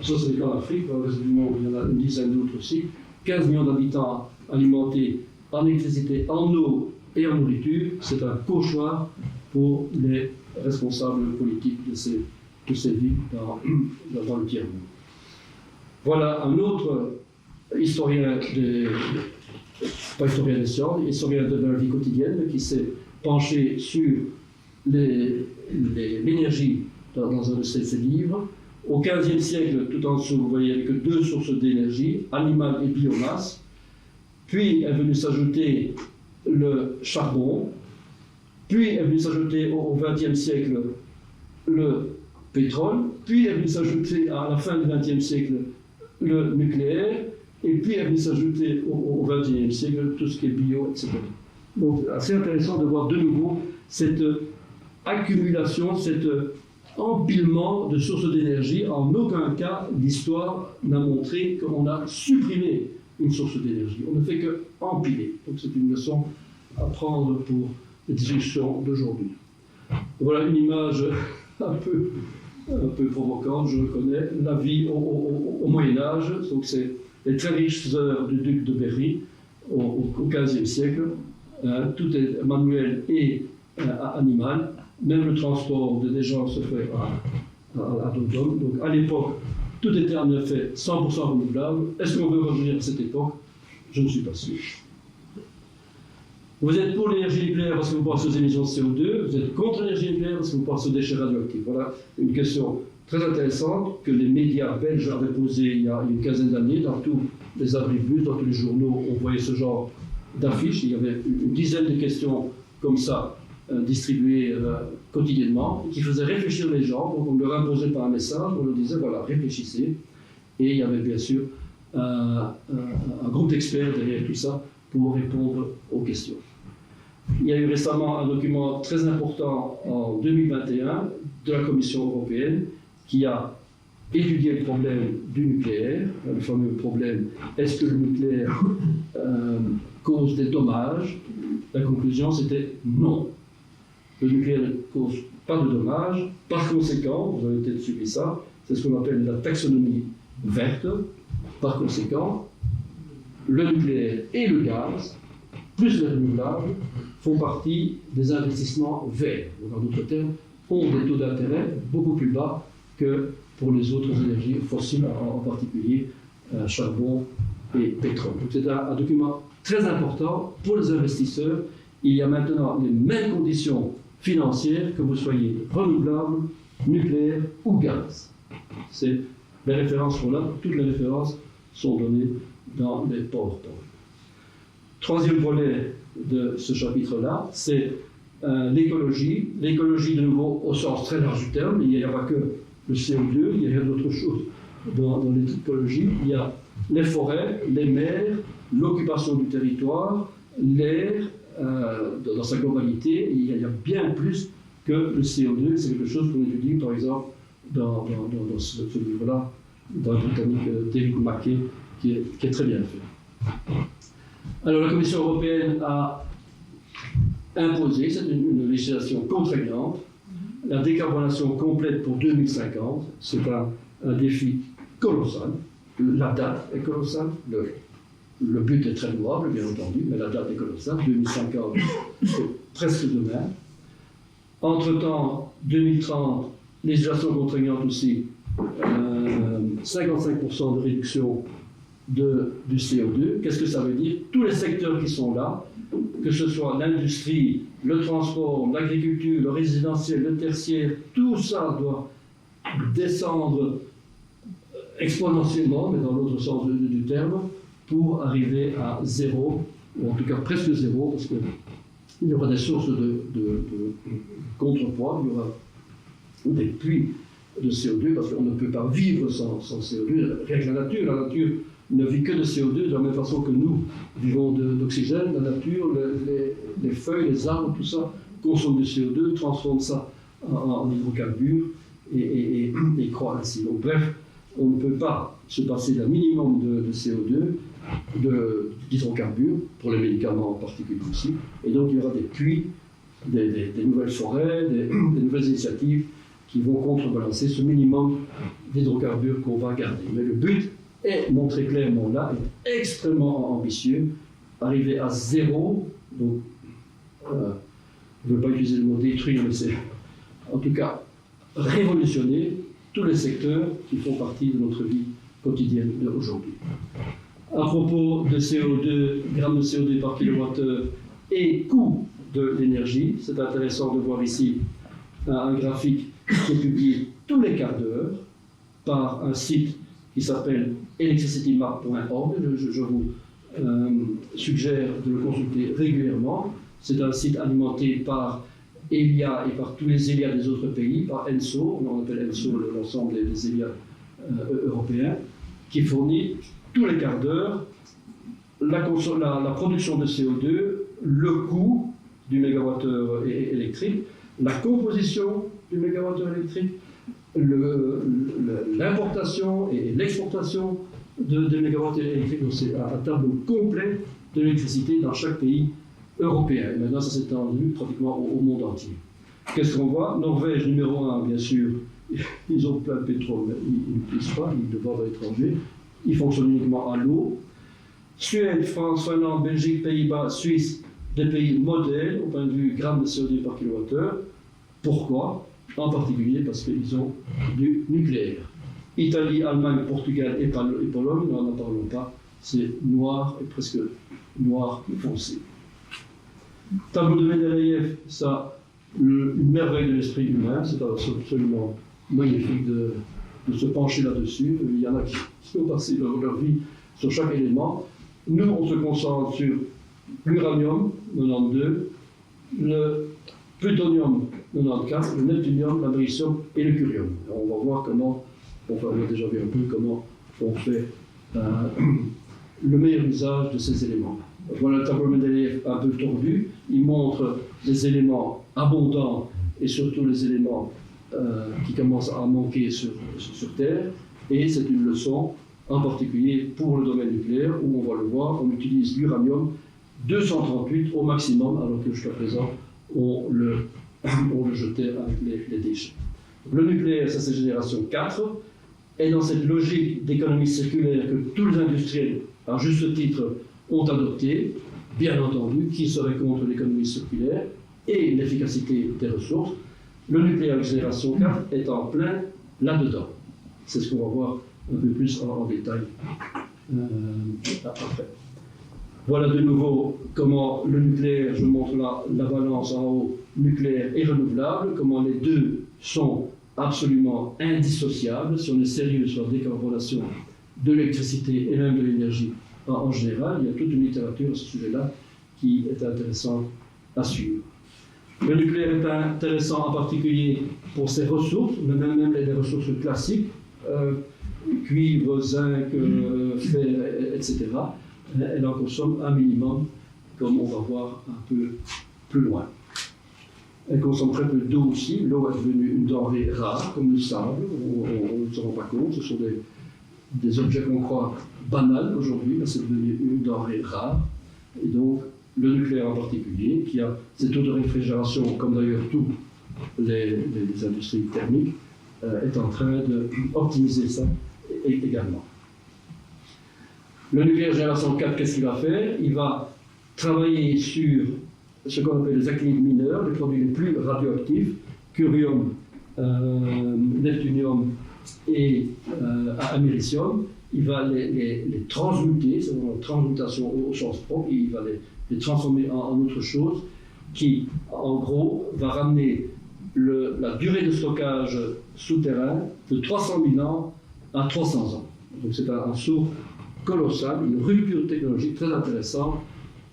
ça c'est le cas en Afrique, dans le reste du monde il y en a une dizaine d'autres aussi, 15 millions d'habitants alimentés en électricité, en eau et en nourriture, c'est un cauchemar pour les responsables politiques de ces villes dans le tiers-monde. Voilà un autre historien pas historien des sciences, historien de la vie quotidienne, qui s'est penché sur l'énergie dans un de ses livres. Au XVe siècle, tout en dessous, vous voyez, il n'y avait que 2 sources d'énergie, animale et biomasse. Puis est venu s'ajouter le charbon. Puis est venu s'ajouter au XXe siècle le pétrole. Puis est venu s'ajouter à la fin du XXe siècle le nucléaire. Et puis est venu s'ajouter au XXIe siècle tout ce qui est bio, etc. Donc, assez intéressant de voir de nouveau cette accumulation, cet empilement de sources d'énergie. En aucun cas, l'histoire n'a montré qu'on a supprimé une source d'énergie. On ne fait que empiler. Donc, c'est une leçon à prendre pour les discussions d'aujourd'hui. Voilà une image un peu provocante, je reconnais. La vie au Moyen-Âge. Donc, c'est les très riches heures du duc de Berry au XVe siècle. Tout est manuel et animal. Même le transport des gens se fait à dos d'homme. Donc à l'époque, tout était en effet 100% renouvelable. Est-ce qu'on veut revenir à cette époque? Je ne suis pas sûr. Vous êtes pour l'énergie nucléaire parce que vous pensez aux émissions de CO2. Vous êtes contre l'énergie nucléaire parce que vous pensez aux déchets radioactifs. Voilà une question très intéressante que les médias belges avaient posée il y a une quinzaine d'années. Dans tous les abribus, dans tous les journaux, on voyait ce genre d'affiches. Il y avait une dizaine de questions comme ça distribuées quotidiennement, qui faisaient réfléchir les gens. Donc on ne leur imposait pas un message, on leur disait voilà, réfléchissez. Et il y avait bien sûr un groupe d'experts derrière tout ça pour répondre aux questions. Il y a eu récemment un document très important en 2021 de la Commission européenne qui a étudié le problème du nucléaire, le fameux problème est-ce que le nucléaire cause des dommages? La conclusion c'était non. Le nucléaire ne cause pas de dommages. Par conséquent, vous avez peut-être suivi ça, c'est ce qu'on appelle la taxonomie verte. Par conséquent, le nucléaire et le gaz, plus les renouvelables, font partie des investissements verts. Donc, en d'autres termes, ont des taux d'intérêt beaucoup plus bas que pour les autres énergies fossiles, en particulier charbon et pétrole. Donc c'est un document très important pour les investisseurs. Il y a maintenant les mêmes conditions financières que vous soyez renouvelable, nucléaire ou gaz. Les références sont là, toutes les références sont données dans les PowerPoint. Troisième volet de ce chapitre-là, c'est l'écologie. L'écologie, de nouveau, au sens très large du terme. Il n'y a pas que le CO2, il y a rien d'autre chose dans l'écologie. Il y a les forêts, les mers, l'occupation du territoire, l'air, dans sa globalité. Il y a bien plus que le CO2. C'est quelque chose qu'on étudie, par exemple, dans ce livre-là, dans le britannique David Mackay, qui est très bien fait. Alors, la Commission européenne a imposé, c'est une législation contraignante, la décarbonation complète pour 2050. C'est un défi colossal. La date est colossale. Le but est très louable, bien entendu, mais la date est colossale. 2050, c'est presque demain. Entre-temps, 2030, législation contraignante aussi, 55% de réduction du CO2. Qu'est-ce que ça veut dire? Tous les secteurs qui sont là, que ce soit l'industrie, le transport, l'agriculture, le résidentiel, le tertiaire, tout ça doit descendre exponentiellement, mais dans l'autre sens du terme, pour arriver à zéro, ou en tout cas presque zéro, parce qu'il y aura des sources de contrepoids, il y aura des puits de CO2, parce qu'on ne peut pas vivre sans CO2. Rien que la nature ne vit que de CO2, de la même façon que nous vivons d'oxygène. La nature, les feuilles, les arbres, tout ça, consomment du CO2, transforment ça en hydrocarbures et croît ainsi. Donc bref, on ne peut pas se passer d'un minimum de CO2, d'hydrocarbures, pour les médicaments en particulier aussi. Et donc il y aura des puits, des nouvelles forêts, des nouvelles initiatives qui vont contrebalancer ce minimum d'hydrocarbures qu'on va garder. Mais le but est montré clairement là, est extrêmement ambitieux, arriver à zéro, donc je ne veux pas utiliser le mot détruire, mais c'est en tout cas révolutionner tous les secteurs qui font partie de notre vie quotidienne d'aujourd'hui. À propos de CO2, grammes de CO2 par kilowattheure et coût de l'énergie, c'est intéressant de voir ici un graphique qui est publié tous les quarts d'heure par un site qui s'appelle electricitymap.org. Je vous suggère de le consulter régulièrement. C'est un site alimenté par Elia et par tous les Elia des autres pays, par ENSO, on appelle ENSO l'ensemble des Elia européens, qui fournit tous les quarts d'heure la production de CO2, le coût du mégawattheure électrique, la composition du mégawattheure électrique, l'importation et l'exportation de mégawatts électriques. Donc c'est un tableau complet de l'électricité dans chaque pays européen. Et maintenant, ça s'est étendu pratiquement au monde entier. Qu'est-ce qu'on voit? Norvège, numéro 1, bien sûr, ils ont plein de pétrole, mais ils n'utilisent pas, ils le vendent à l'étranger. Ils fonctionnent uniquement à l'eau. Suède, France, Finlande, Belgique, Pays-Bas, Suisse, des pays modèles au point de vue grammes de CO2 par kilowattheure. Pourquoi? En particulier parce qu'ils ont du nucléaire. Italie, Allemagne, Portugal et Pologne, nous n'en parlons pas, c'est noir et presque noir foncé. Tableau de Mendeleïev, ça, une merveille de l'esprit humain, c'est absolument magnifique de se pencher là-dessus. Il y en a qui ont passé leur vie sur chaque élément. Nous, on se concentre sur l'uranium, 92, le plutonium, 94, le neptunium, l'américium et le curium. Alors, on va voir comment, on a déjà vu un peu comment on fait le meilleur usage de ces éléments. Voilà le tableau Mendeleïev un peu tordu. Il montre les éléments abondants et surtout les éléments qui commencent à manquer sur Terre. Et c'est une leçon, en particulier pour le domaine nucléaire, où on va le voir, on utilise l'uranium 238 au maximum, alors que jusqu'à présent, on le jetait avec les déchets. Le nucléaire, ça c'est génération 4, et dans cette logique d'économie circulaire que tous les industriels, à juste titre, ont adopté, bien entendu, qui serait contre l'économie circulaire et l'efficacité des ressources, le nucléaire de génération 4 est en plein là-dedans. C'est ce qu'on va voir un peu plus en détail après. Voilà de nouveau comment le nucléaire, je montre là la balance en haut, nucléaire et renouvelable, comment les deux sont absolument indissociables si on est sérieux sur la décarbonation de l'électricité et même de l'énergie en général. Il y a toute une littérature à ce sujet-là qui est intéressante à suivre. Le nucléaire est intéressant en particulier pour ses ressources, mais même les ressources classiques, cuivre, zinc, fer, etc., elle en consomme un minimum, comme on va voir un peu plus loin. Elle consomme très peu d'eau aussi. L'eau est devenue une denrée rare, comme le sable. On ne se rend pas compte. Ce sont des objets qu'on croit banals aujourd'hui, mais c'est devenu une denrée rare. Et donc, le nucléaire en particulier, qui a ces taux de réfrigération, comme d'ailleurs toutes les industries thermiques, est en train d'optimiser ça également. Le nucléaire génération 4, qu'est-ce qu'il va faire? Il va travailler sur ce qu'on appelle les actinides mineurs, les produits les plus radioactifs, curium, neptunium et américium. Il va les transmuter, c'est une transmutation au sens propre, et il va les transformer en autre chose qui, en gros, va ramener la durée de stockage souterrain de 300 000 ans à 300 ans. Donc c'est un saut colossal, une rupture technologique très intéressante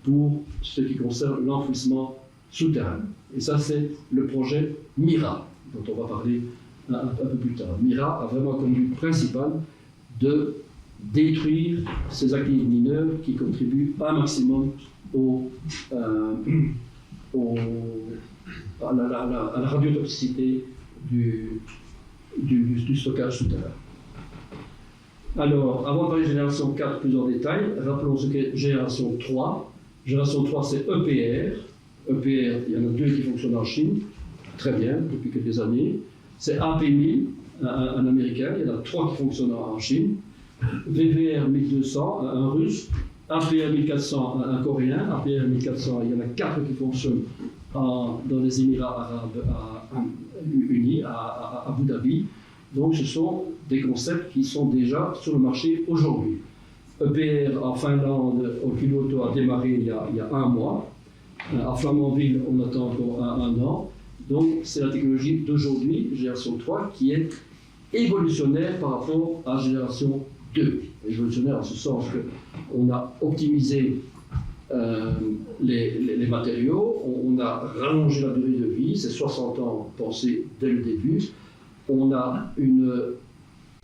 pour ce qui concerne l'enfouissement souterrain. Et ça, c'est le projet MIRA, dont on va parler un peu plus tard. MIRA a vraiment comme but principal de détruire ces actinides mineurs qui contribuent un maximum à la radiotoxicité du stockage souterrain. Alors, avant de parler de génération 4 plus en détail, rappelons ce qu'est génération 3. Génération 3, c'est EPR. EPR, il y en a 2 qui fonctionnent en Chine, très bien, depuis quelques années. C'est AP1000, un américain, il y en a 3 qui fonctionnent en Chine. VVR 1200, un russe. APR 1400, un coréen. APR 1400, il y en a 4 qui fonctionnent dans les Émirats arabes unis, à Abu Dhabi. Donc ce sont des concepts qui sont déjà sur le marché aujourd'hui. EPR en Finlande, au Kiloto, a démarré il y a 1 mois. À Flamanville, on attend encore un an. Donc c'est la technologie d'aujourd'hui, génération 3, qui est évolutionnaire par rapport à génération 2. Évolutionnaire en ce sens qu'on a optimisé les matériaux, on a rallongé la durée de vie, c'est 60 ans pensé dès le début. On a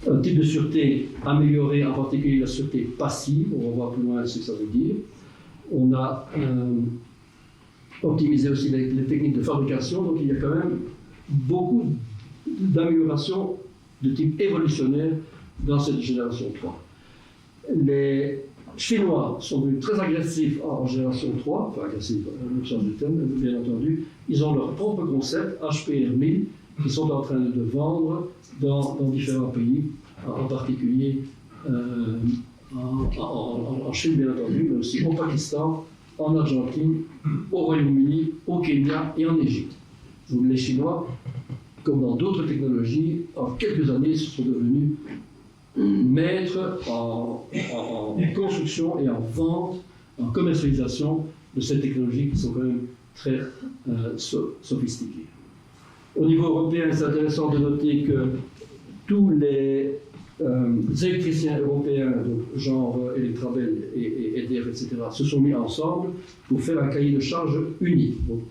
un type de sûreté amélioré, en particulier la sûreté passive, on va voir plus loin ce que ça veut dire. On a optimisé aussi les techniques de fabrication, donc il y a quand même beaucoup d'améliorations de type évolutionnaire dans cette génération 3. Les Chinois sont devenus très agressifs en génération 3, enfin agressifs, on change de terme, bien entendu. Ils ont leur propre concept, HPR 1000, qui sont en train de vendre dans différents pays, en particulier en Chine, bien entendu, mais aussi au Pakistan, en Argentine, au Royaume-Uni, au Kenya et en Égypte. Donc les Chinois, comme dans d'autres technologies, en quelques années, se sont devenus maîtres en construction et en vente, en commercialisation de ces technologies qui sont quand même très sophistiquées. Au niveau européen, c'est intéressant de noter que tous les électriciens européens, donc genre Electrabel et EDF, etc., se sont mis ensemble pour faire un cahier de charge unique. Donc,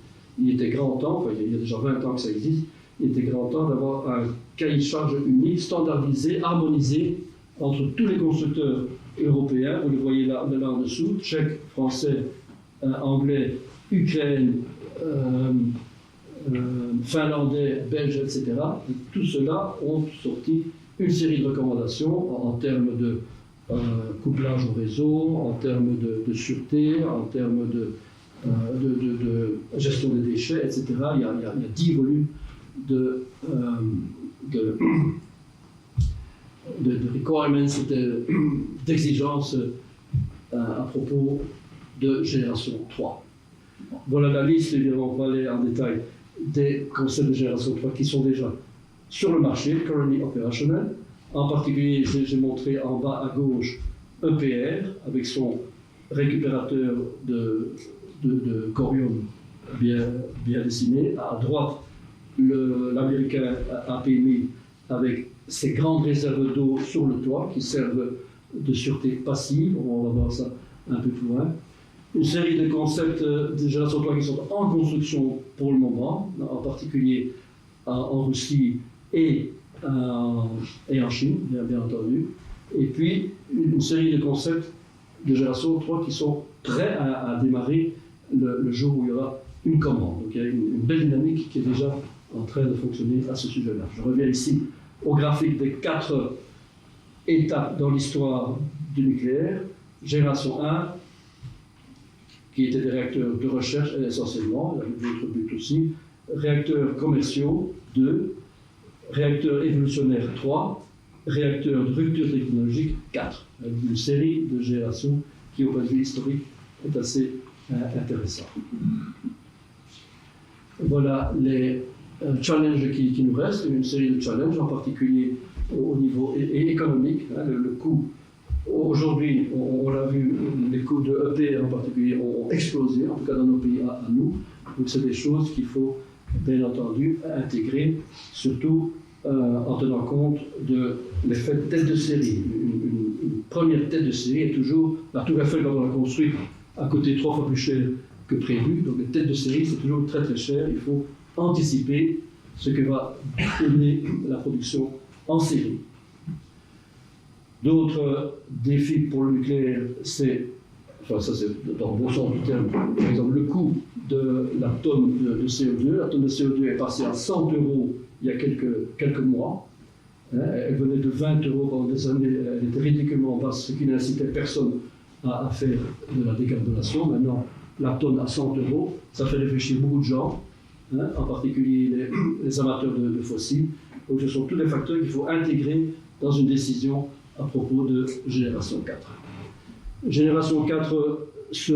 il était grand temps, enfin, il y a déjà 20 ans que ça existe, il était grand temps d'avoir un cahier de charge unique, standardisé, harmonisé entre tous les constructeurs européens. Vous le voyez là en dessous, tchèques, français, anglais, ukrainiens, finlandais, belges, etc. Et tout cela ont sorti une série de recommandations en termes de couplage au réseau, en termes de sûreté, en termes de gestion des déchets, etc. Il y a 10 volumes de requirements, d'exigences à propos de génération 3. Voilà la liste, évidemment, on va aller en détail des concepts de génération 3 qui sont déjà sur le marché, currently operational. En particulier, j'ai montré en bas à gauche EPR avec son récupérateur de corium bien dessiné. À droite, l'américain AP1000 avec ses grandes réserves d'eau sur le toit qui servent de sûreté passive. On va voir ça un peu plus loin. Une série de concepts de génération 3 qui sont en construction pour le moment, en particulier en Russie et en Chine, bien entendu. et puis une série de concepts de génération 3 qui sont prêts à démarrer le jour où il y aura une commande. Donc il y a une belle dynamique qui est déjà en train de fonctionner à ce sujet-là. Je reviens ici au graphique des 4 étapes dans l'histoire du nucléaire. Génération 1, qui étaient des réacteurs de recherche essentiellement, il y avait d'autres buts aussi. Réacteurs commerciaux 2, réacteurs évolutionnaires 3, réacteurs de rupture technologique 4. Une série de générations qui, au point de vue historique, est assez intéressante. Voilà les challenges qui nous restent, une série de challenges, en particulier au niveau économique. Le coût, aujourd'hui, on l'a vu, les coûts de EP en particulier ont explosé, en tout cas dans nos pays à nous. Donc c'est des choses qu'il faut bien entendu intégrer, surtout en tenant compte de l'effet de tête de série. Une première tête de série est toujours, la Tour Eiffel, quand on l'a construite, a coûté 3 fois plus cher que prévu. Donc les têtes de série, c'est toujours très très cher. Il faut anticiper ce que va donner la production en série. D'autres défis pour le nucléaire, c'est, enfin ça c'est dans le bon sens du terme, par exemple le coût de la tonne de CO2. La tonne de CO2 est passée à 100 € il y a quelques mois. Elle venait de 20 € pendant des années, elle était ridiculement basse, ce qui n'incitait personne à faire de la décarbonation. Maintenant, la tonne à 100 €, ça fait réfléchir beaucoup de gens, en particulier les amateurs de fossiles. Donc ce sont tous les facteurs qu'il faut intégrer dans une décision à propos de Génération 4. Génération 4 se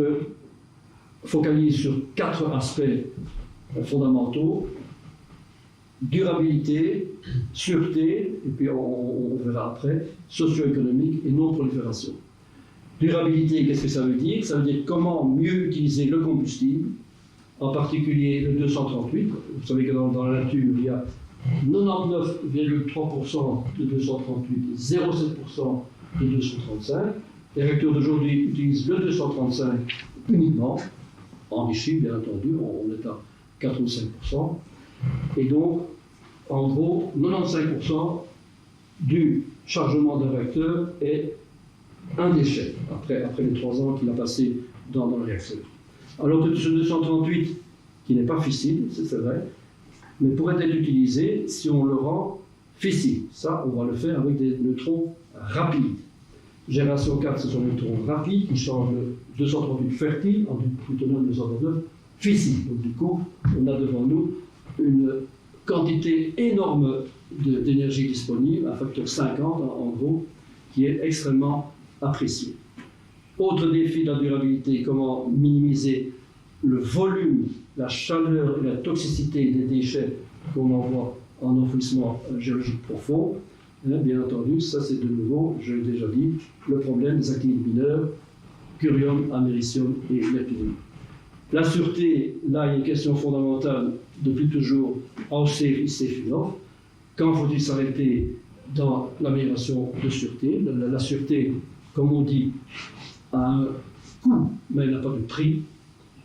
focalise sur 4 aspects fondamentaux: durabilité, sûreté, et puis on verra après, socio-économique et non-prolifération. Durabilité, qu'est-ce que ça veut dire? Ça veut dire comment mieux utiliser le combustible, en particulier le 238. Vous savez que dans la nature, il y a 99,3% de 238, 0,7% de 235. Les réacteurs d'aujourd'hui utilisent le 235 uniquement, enrichi bien entendu, on est à 4 ou 5%. Et donc, en gros, 95% du chargement d'un réacteur est un déchet, après les 3 ans qu'il a passé dans le réacteur. Alors que ce 238, qui n'est pas fissile, c'est vrai, mais pourrait être utilisé si on le rend fissile. Ça, on va le faire avec des neutrons rapides. Génération 4, ce sont des neutrons rapides qui changent le 238 fertile en plutonium 239 fissile. Donc du coup, on a devant nous une quantité énorme d'énergie disponible, un facteur 50 en gros, qui est extrêmement apprécié. Autre défi de la durabilité, comment minimiser le volume, la chaleur et la toxicité des déchets qu'on envoie en enfouissement géologique profond. Bien entendu, ça c'est de nouveau, je l'ai déjà dit, le problème des actinides mineurs, curium, américium et neptunium. La sûreté, là il y a une question fondamentale depuis toujours, how safe is safe enough? Quand faut-il s'arrêter dans l'amélioration de sûreté? La sûreté, comme on dit, a un coût, mais elle n'a pas de prix.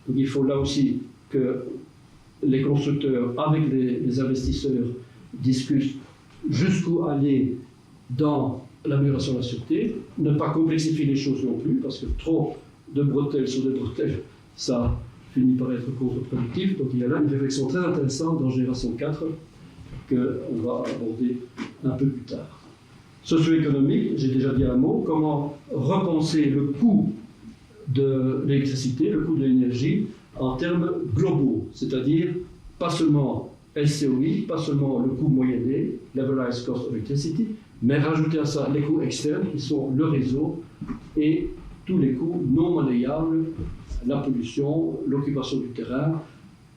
Donc il faut là aussi que les constructeurs, avec les investisseurs, discutent jusqu'où aller dans l'amélioration de la sûreté, ne pas complexifier les choses non plus, parce que trop de bretelles sur des bretelles, ça finit par être contre-productif. Donc il y a là une réflexion très intéressante dans Génération 4 qu'on va aborder un peu plus tard. Socio-économique, j'ai déjà dit un mot, comment repenser le coût de l'électricité, le coût de l'énergie, en termes globaux, c'est-à-dire pas seulement LCOI, pas seulement le coût moyenné, Levelized Cost of Electricity, mais rajouter à ça les coûts externes qui sont le réseau et tous les coûts non monnayables, la pollution, l'occupation du terrain,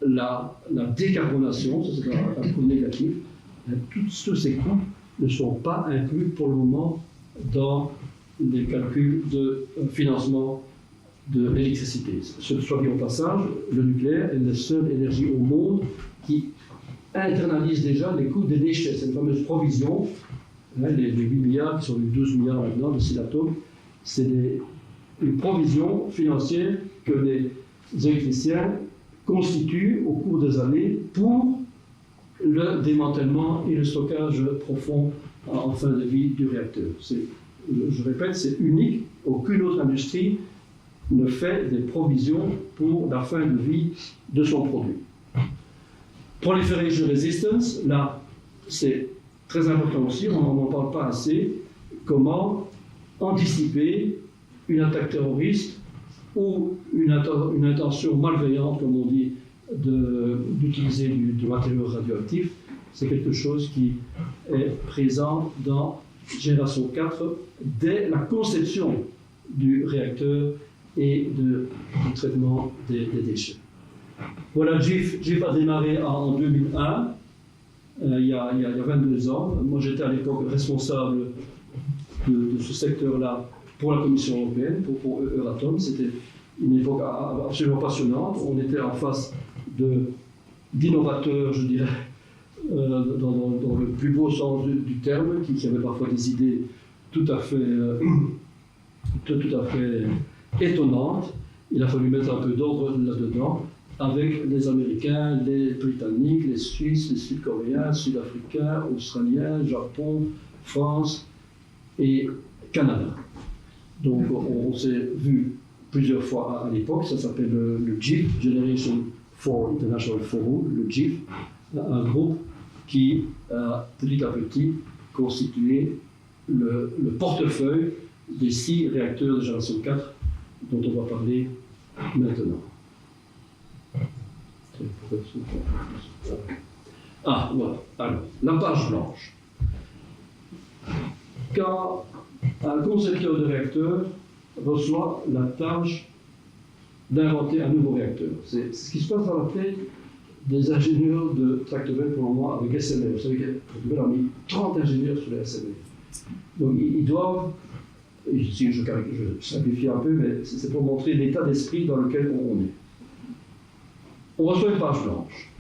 la décarbonation, ça c'est un coût négatif. Tous ces coûts ne sont pas inclus pour le moment dans les calculs de financement de l'électricité. Soit dit au passage, le nucléaire est la seule énergie au monde qui internalise déjà les coûts des déchets. C'est une fameuse provision, les 8 milliards qui sont les 12 milliards maintenant de Silatom, c'est une provision financière que les électriciens constituent au cours des années pour le démantèlement et le stockage profond en fin de vie du réacteur. C'est je répète, c'est unique, aucune autre industrie ne fait des provisions pour la fin de vie de son produit. Proliferation resistance, là, c'est très important aussi, on n'en parle pas assez, comment anticiper une attaque terroriste ou une intention malveillante, comme on dit, d'utiliser du matériau radioactif. C'est quelque chose qui est présent dans Génération 4 dès la conception du réacteur et du traitement des déchets. Voilà, GIF a démarré en 2001, il y a 22 ans. Moi, j'étais à l'époque responsable de ce secteur-là pour la Commission européenne, pour Euratom. C'était une époque absolument passionnante. On était en face d'innovateurs, je dirais, dans le plus beau sens du terme, qui avaient parfois des idées tout à fait étonnantes. Il a fallu mettre un peu d'ordre là-dedans, avec les Américains, les Britanniques, les Suisses, les Sud-Coréens, Sud-Africains, Australiens, Japon, France et Canada. Donc on s'est vu plusieurs fois à l'époque. Ça s'appelle le GIF, Generation 4 International Forum, le GIF, un groupe qui a petit à petit constitué le portefeuille des 6 réacteurs de génération 4 dont on va parler maintenant. Ah, voilà. Alors, la page blanche. Quand un concepteur de réacteur reçoit la tâche d'inventer un nouveau réacteur, c'est ce qui se passe dans la tête des ingénieurs de Tractebel pour le moment avec SMR. Vous savez que Tractebel a mis 30 ingénieurs sur les SMR. Donc ils doivent, ici je simplifie un peu, mais c'est pour montrer l'état d'esprit dans lequel on est. On reçoit une page blanche.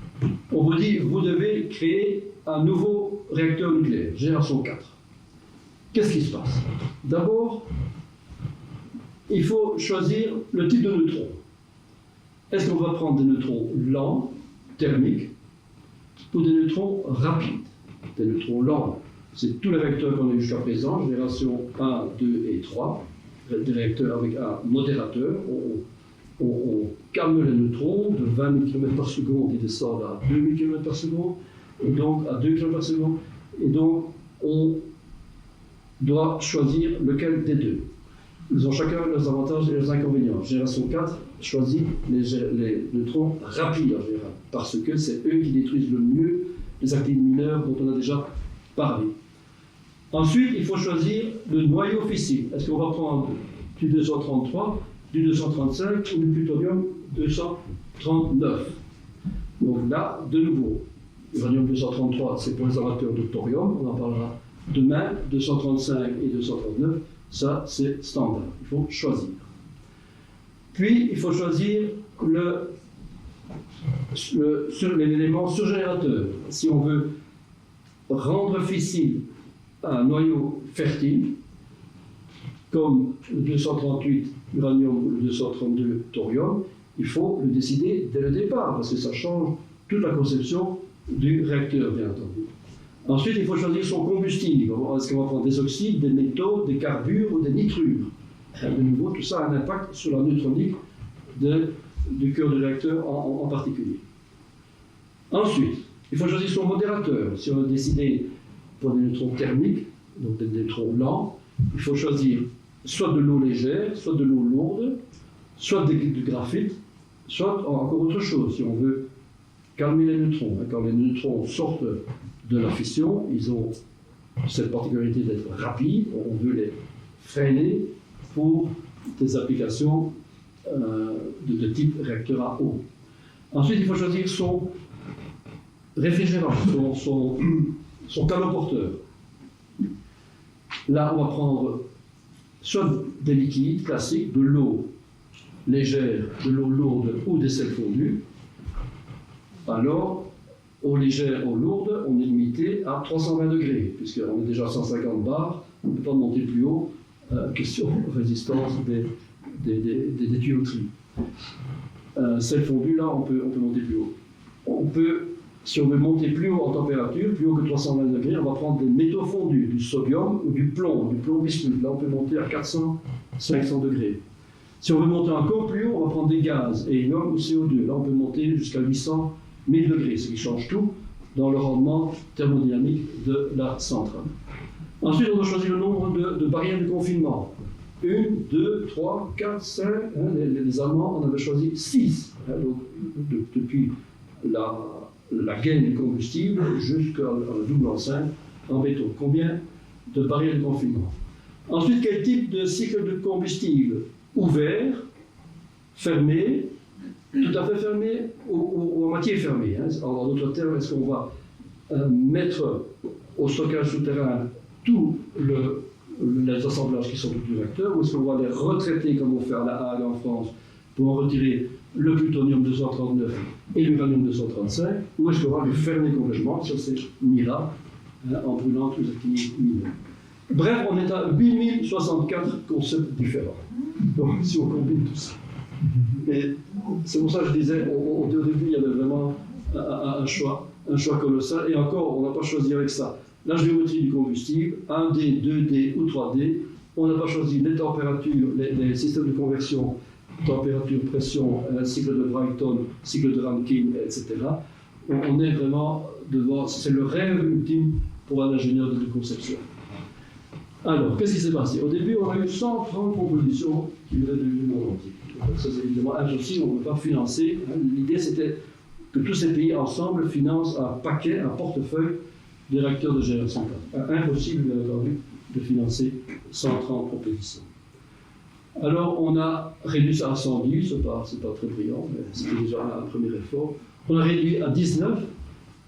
On vous dit, vous devez créer un nouveau réacteur nucléaire, génération 4. Qu'est-ce qui se passe? D'abord, il faut choisir le type de neutron. Est-ce qu'on va prendre des neutrons lents, thermiques, ou des neutrons rapides? Des neutrons lents, c'est tous les réacteurs qu'on a eu jusqu'à présent, génération 1, 2 et 3, des réacteurs avec un modérateur. On calme les neutrons de 20 000 km par seconde, ils descendent à 2 000 km par seconde, et donc à 2 km par seconde, et donc on doit choisir lequel des deux. Ils ont chacun leurs avantages et leurs inconvénients. Génération 4 choisit les neutrons rapides en général, parce que c'est eux qui détruisent le mieux les activités mineures dont on a déjà parlé. Ensuite, il faut choisir le noyau fissile. Est-ce qu'on va prendre du 233, du 235 ou du plutonium 239? Donc là, de nouveau, l'uranium 233, c'est pour les amateurs de thorium, on en parlera demain. 235 et 239, ça c'est standard, il faut choisir. Puis, il faut choisir l'élément surgénérateur. Si on veut rendre fissile un noyau fertile, comme le 238 uranium ou le 232 thorium, il faut le décider dès le départ, parce que ça change toute la conception du réacteur, bien entendu. Ensuite, il faut choisir son combustible. Est-ce qu'on va prendre des oxydes, des métaux, des carbures ou des nitrures? De nouveau, tout ça a un impact sur la neutronique du cœur du réacteur en particulier. Ensuite, il faut choisir son modérateur. Si on a décidé pour des neutrons thermiques, donc des neutrons lents, il faut choisir soit de l'eau légère, soit de l'eau lourde, soit du graphite, soit encore autre chose. Si on veut calmer les neutrons, quand les neutrons sortent de la fission, ils ont cette particularité d'être rapides, on veut les freiner pour des applications de type réacteur à eau. Ensuite, il faut choisir son réfrigérant, son caloporteur. Là, on va prendre soit des liquides classiques, de l'eau légère, de l'eau lourde ou des sels fondus. Alors, eau légère, eau lourde, on est limité à 320 degrés, puisqu'on est déjà à 150 bars, on ne peut pas monter plus haut, question résistance des tuyauteries. Sel fondu, là, on peut monter plus haut. On peut Si on veut monter plus haut en température, plus haut que 320 degrés, on va prendre des métaux fondus, du sodium ou du plomb bismuth. Là, on peut monter à 400, 500 degrés. Si on veut monter encore plus haut, on va prendre des gaz, hélium ou CO2. Là, on peut monter jusqu'à 800, 1000 degrés, ce qui change tout dans le rendement thermodynamique de la centrale. Ensuite, on doit choisir le nombre de barrières de confinement. 1, 2, 3, 4, 5. Les Allemands en avaient choisi 6. Depuis la gaine du combustible jusqu'à la double enceinte en béton. Combien de barrières de confinement? Ensuite, quel type de cycle de combustible? Ouvert, fermé, tout à fait fermé ou à moitié fermé. En d'autres termes, est-ce qu'on va mettre au stockage souterrain tous les assemblages qui sont du réacteur, ou est-ce qu'on va les retraiter comme on fait à La Hague en France pour en retirer le plutonium 239 et l'uranium 235, ou est-ce qu'on va les fermer complètement, ça c'est mis là, en brûlant tous les actifs mineurs. Bref, on est à 8064 concepts différents. Donc, si on combine tout ça. Et c'est pour ça que je disais, au début, il y avait vraiment un choix colossal. Et encore, on n'a pas choisi avec ça la géométrie du combustible, 1D, 2D ou 3D. On n'a pas choisi les températures, les systèmes de conversion, température, pression, cycle de Brighton, cycle de Rankine, etc. On est vraiment devant, c'est le rêve ultime pour un ingénieur de conception. Alors, qu'est-ce qui s'est passé? Au début, on a eu 130 propositions qui venaient du monde entier. Ça, c'est évidemment impossible, on ne peut pas financer. L'idée, c'était que tous ces pays ensemble financent un paquet, un portefeuille des réacteurs de génération 4. Impossible, bien entendu, de financer 130 propositions. Alors, on a réduit ça à 110, c'est pas très brillant, mais c'était déjà un premier effort. On a réduit à 19,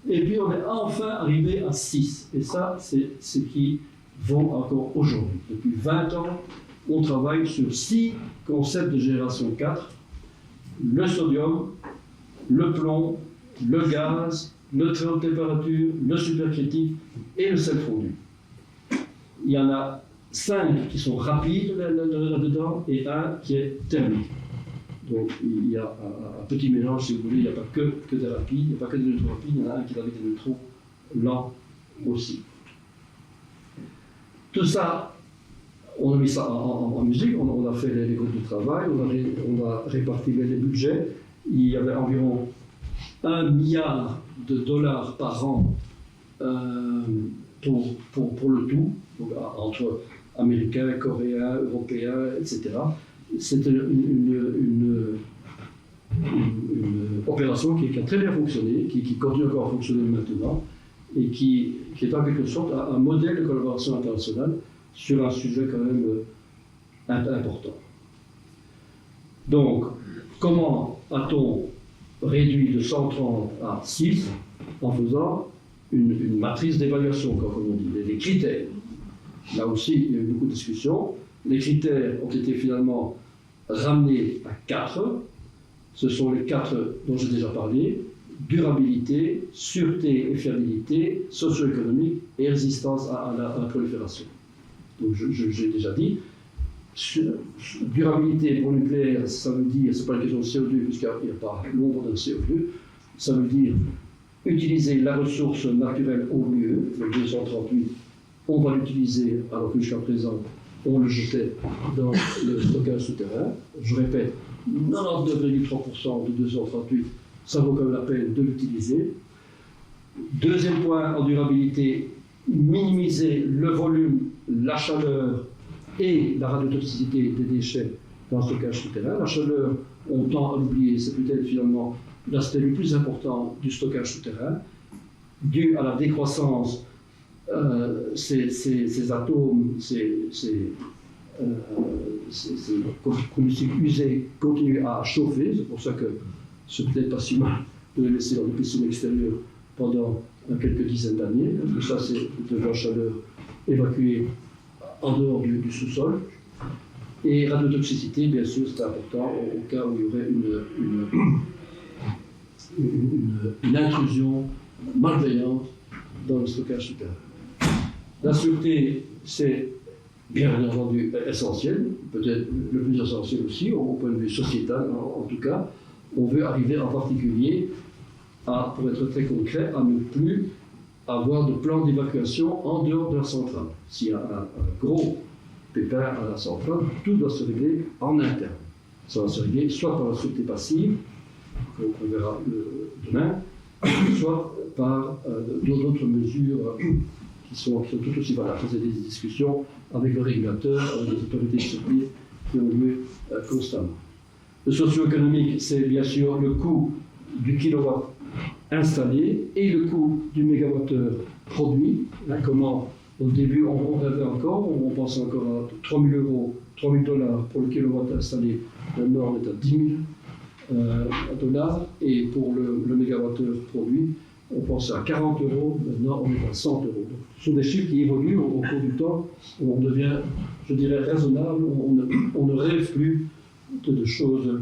et puis on est enfin arrivé à 6. Et ça, c'est ce qui vont encore aujourd'hui. Depuis 20 ans, on travaille sur 6 concepts de génération 4. Le sodium, le plomb, le gaz, le très haute température, le supercritique et le sel fondu. Il y en a 5 qui sont rapides là-dedans et un qui est thermique. Donc il y a un petit mélange, si vous voulez, il n'y a pas que des rapides, il n'y a pas que des neutrons rapides, il y en a un qui est avec des neutrons lents aussi. Tout ça, on a mis ça en musique, on a fait les groupes de travail, on a réparti les budgets. Il y avait environ $1 milliard par an pour le tout, donc, entre Américains, Coréens, Européens, etc. C'était une opération qui a très bien fonctionné, qui continue encore à fonctionner maintenant, et qui est en quelque sorte un modèle de collaboration internationale sur un sujet quand même important. Donc, comment a-t-on réduit de 130 à 6 en faisant une matrice d'évaluation, comme on dit, des critères? Là aussi, il y a eu beaucoup de discussions. Les critères ont été finalement ramenés à 4. Ce sont les 4 dont j'ai déjà parlé: durabilité, sûreté et fiabilité, socio-économique et résistance à la prolifération. Donc j'ai déjà dit, durabilité pour le nucléaire, ça veut dire, c'est pas une question de CO2 puisqu'il n'y a pas l'ombre d'un CO2, ça veut dire utiliser la ressource naturelle au mieux. Le 238, on va l'utiliser alors que jusqu'à présent on le jetait dans le stockage souterrain. Je répète, 99,3% de 238, ça vaut quand même la peine de l'utiliser. Deuxième point en durabilité, minimiser le volume, la chaleur et la radiotoxicité des déchets dans le stockage souterrain. La chaleur, on tend à l'oublier, c'est peut-être finalement l'aspect le plus important du stockage souterrain. Dû à la décroissance, ces atomes, ces combustibles usés continuent à chauffer. C'est pour ça que c'est peut-être pas si mal de les laisser dans des piscines extérieures pendant quelques dizaines d'années. Tout ça, c'est de la chaleur évacuée en dehors du sous-sol. Et radiotoxicité, bien sûr, c'est important au cas où il y aurait une intrusion malveillante dans le stockage souterrain. La sûreté, c'est bien entendu essentiel, peut-être le plus essentiel aussi, au point de vue sociétal en tout cas. On veut arriver en particulier pour être très concret, à ne plus avoir de plan d'évacuation en dehors de la centrale. S'il y a un gros pépin à la centrale, tout doit se régler en interne. Ça va se régler soit par la sûreté passive, qu'on verra demain, soit par d'autres mesures qui sont tout aussi valables. C'est des discussions avec le régulateur, avec les autorités de sûreté qui ont lieu constamment. Le socio-économique, c'est bien sûr le coût du kilowatt installé et le coût du mégawattheure produit. Là, comment, au début, on rêvait encore, on pensait encore à 3 000 euros, 3 000 $ pour le kilowatt installé. Maintenant, on est à 10 000 $, et pour le mégawattheure produit, on pensait à 40 €, maintenant on est à 100 €. Donc, ce sont des chiffres qui évoluent au cours du temps, où on devient, je dirais, raisonnable, on ne rêve plus de choses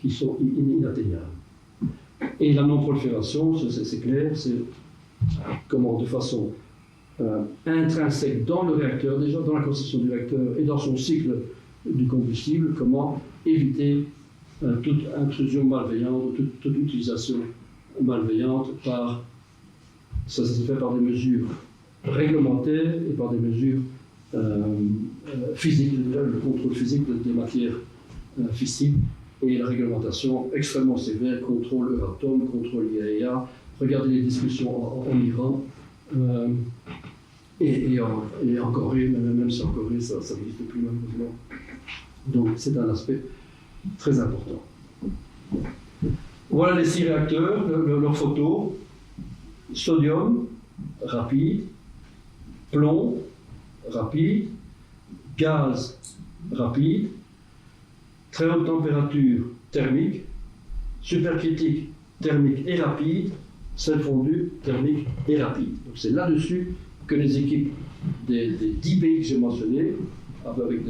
qui sont inatteignables. Et la non-prolifération, c'est clair, c'est comment, de façon intrinsèque dans le réacteur, déjà dans la conception du réacteur et dans son cycle du combustible, comment éviter toute intrusion malveillante, toute utilisation malveillante ça se fait par des mesures réglementaires et par des mesures physiques, le contrôle physique des matières fissiles et la réglementation extrêmement sévère, contrôle Euratom, contrôle IAEA, regardez les discussions en Iran et en Corée, même si en Corée ça n'existe plus malheureusement. Donc c'est un aspect très important. Voilà les 6 réacteurs, leurs photos. Sodium, rapide. Plomb, rapide. Gaz, rapide. Très haute température, thermique. Supercritique, thermique et rapide. Sel fondu, thermique et rapide. Donc c'est là-dessus que les équipes des 10 pays que j'ai mentionnés, avec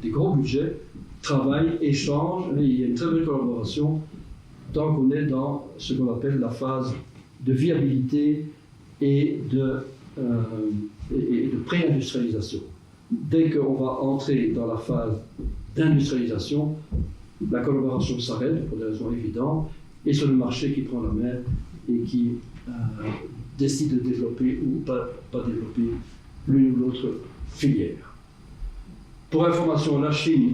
des gros budgets, travaillent, échangent, et il y a une très belle collaboration tant qu'on est dans ce qu'on appelle la phase de viabilité et de pré-industrialisation. Dès qu'on va entrer dans la phase d'industrialisation, la collaboration s'arrête pour des raisons évidentes, et c'est le marché qui prend la main et qui décide de développer ou pas développer l'une ou l'autre filière. Pour information, la Chine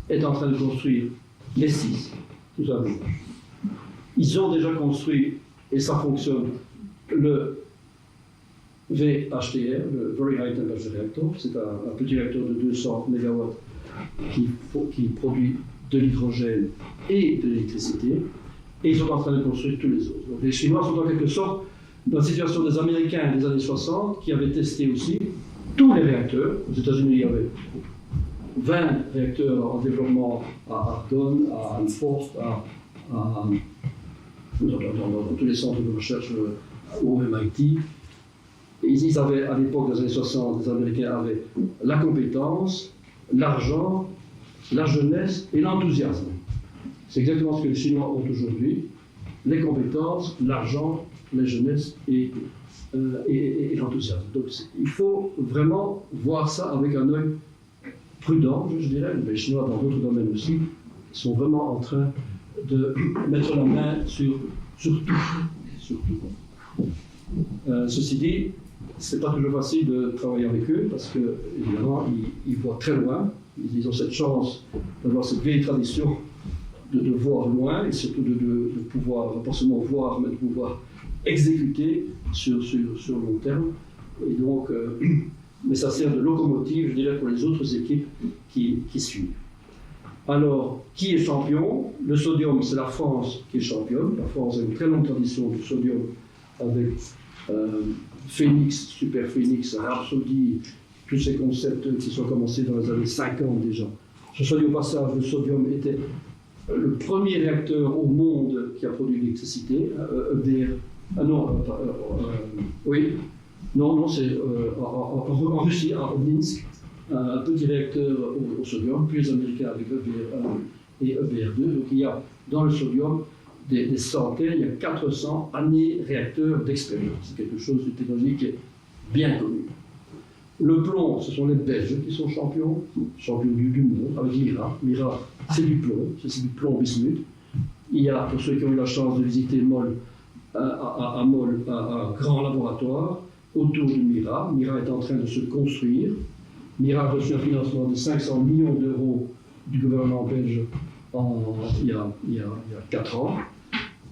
est en train de construire les 6, tout simplement. Ils ont déjà construit, et ça fonctionne, le VHTR, le Very High Temperature Reactor. C'est un petit réacteur de 200 MW qui produit de l'hydrogène et de l'électricité. Et ils sont en train de construire tous les autres. Donc les Chinois sont en quelque sorte dans la situation des Américains des années 60 qui avaient testé aussi tous les réacteurs. Aux États-Unis, il y avait 20 réacteurs en développement à Argonne, à Hanford, dans tous les centres de recherche au MIT. Et ils avaient, à l'époque des années 60, les Américains avaient la compétence, l'argent, la jeunesse et l'enthousiasme. C'est exactement ce que les Chinois ont aujourd'hui, les compétences, l'argent, la jeunesse et l'enthousiasme. Donc il faut vraiment voir ça avec un œil prudent, je dirais. Les Chinois, dans d'autres domaines aussi, sont vraiment en train de mettre la main sur tout. Ceci dit, c'est pas toujours facile de travailler avec eux parce que, évidemment, ils voient très loin. Ils ont cette chance d'avoir cette vieille tradition de voir loin et surtout de pouvoir, pas seulement voir, mais de pouvoir exécuter sur long terme. Et donc, mais ça sert de locomotive, je dirais, pour les autres équipes qui suivent. Alors, qui est champion? Le sodium, c'est la France qui est championne. La France a une très longue tradition du sodium avec Phoenix, Super Phoenix, Rhapsody, tous ces concepts qui sont commencés dans les années 50 déjà. Je soit dit au passage, le sodium était le premier réacteur au monde qui a produit l'électricité, EBR. C'est en Russie, à Minsk, un petit réacteur au sodium, puis les Américains avec EBR1 et EBR2. Donc il y a dans le sodium des centaines, il y a 400 années réacteurs d'expérience. C'est quelque chose de technologique qui est bien connu. Le plomb, ce sont les Belges qui sont champions du monde, avec Mira. Mira, c'est du plomb bismuth. Il y a, pour ceux qui ont eu la chance de visiter Mol, à Mol, un grand laboratoire autour de MIRA. MIRA est en train de se construire. MIRA a reçu un financement de 500 millions d'euros du gouvernement belge il y a 4 ans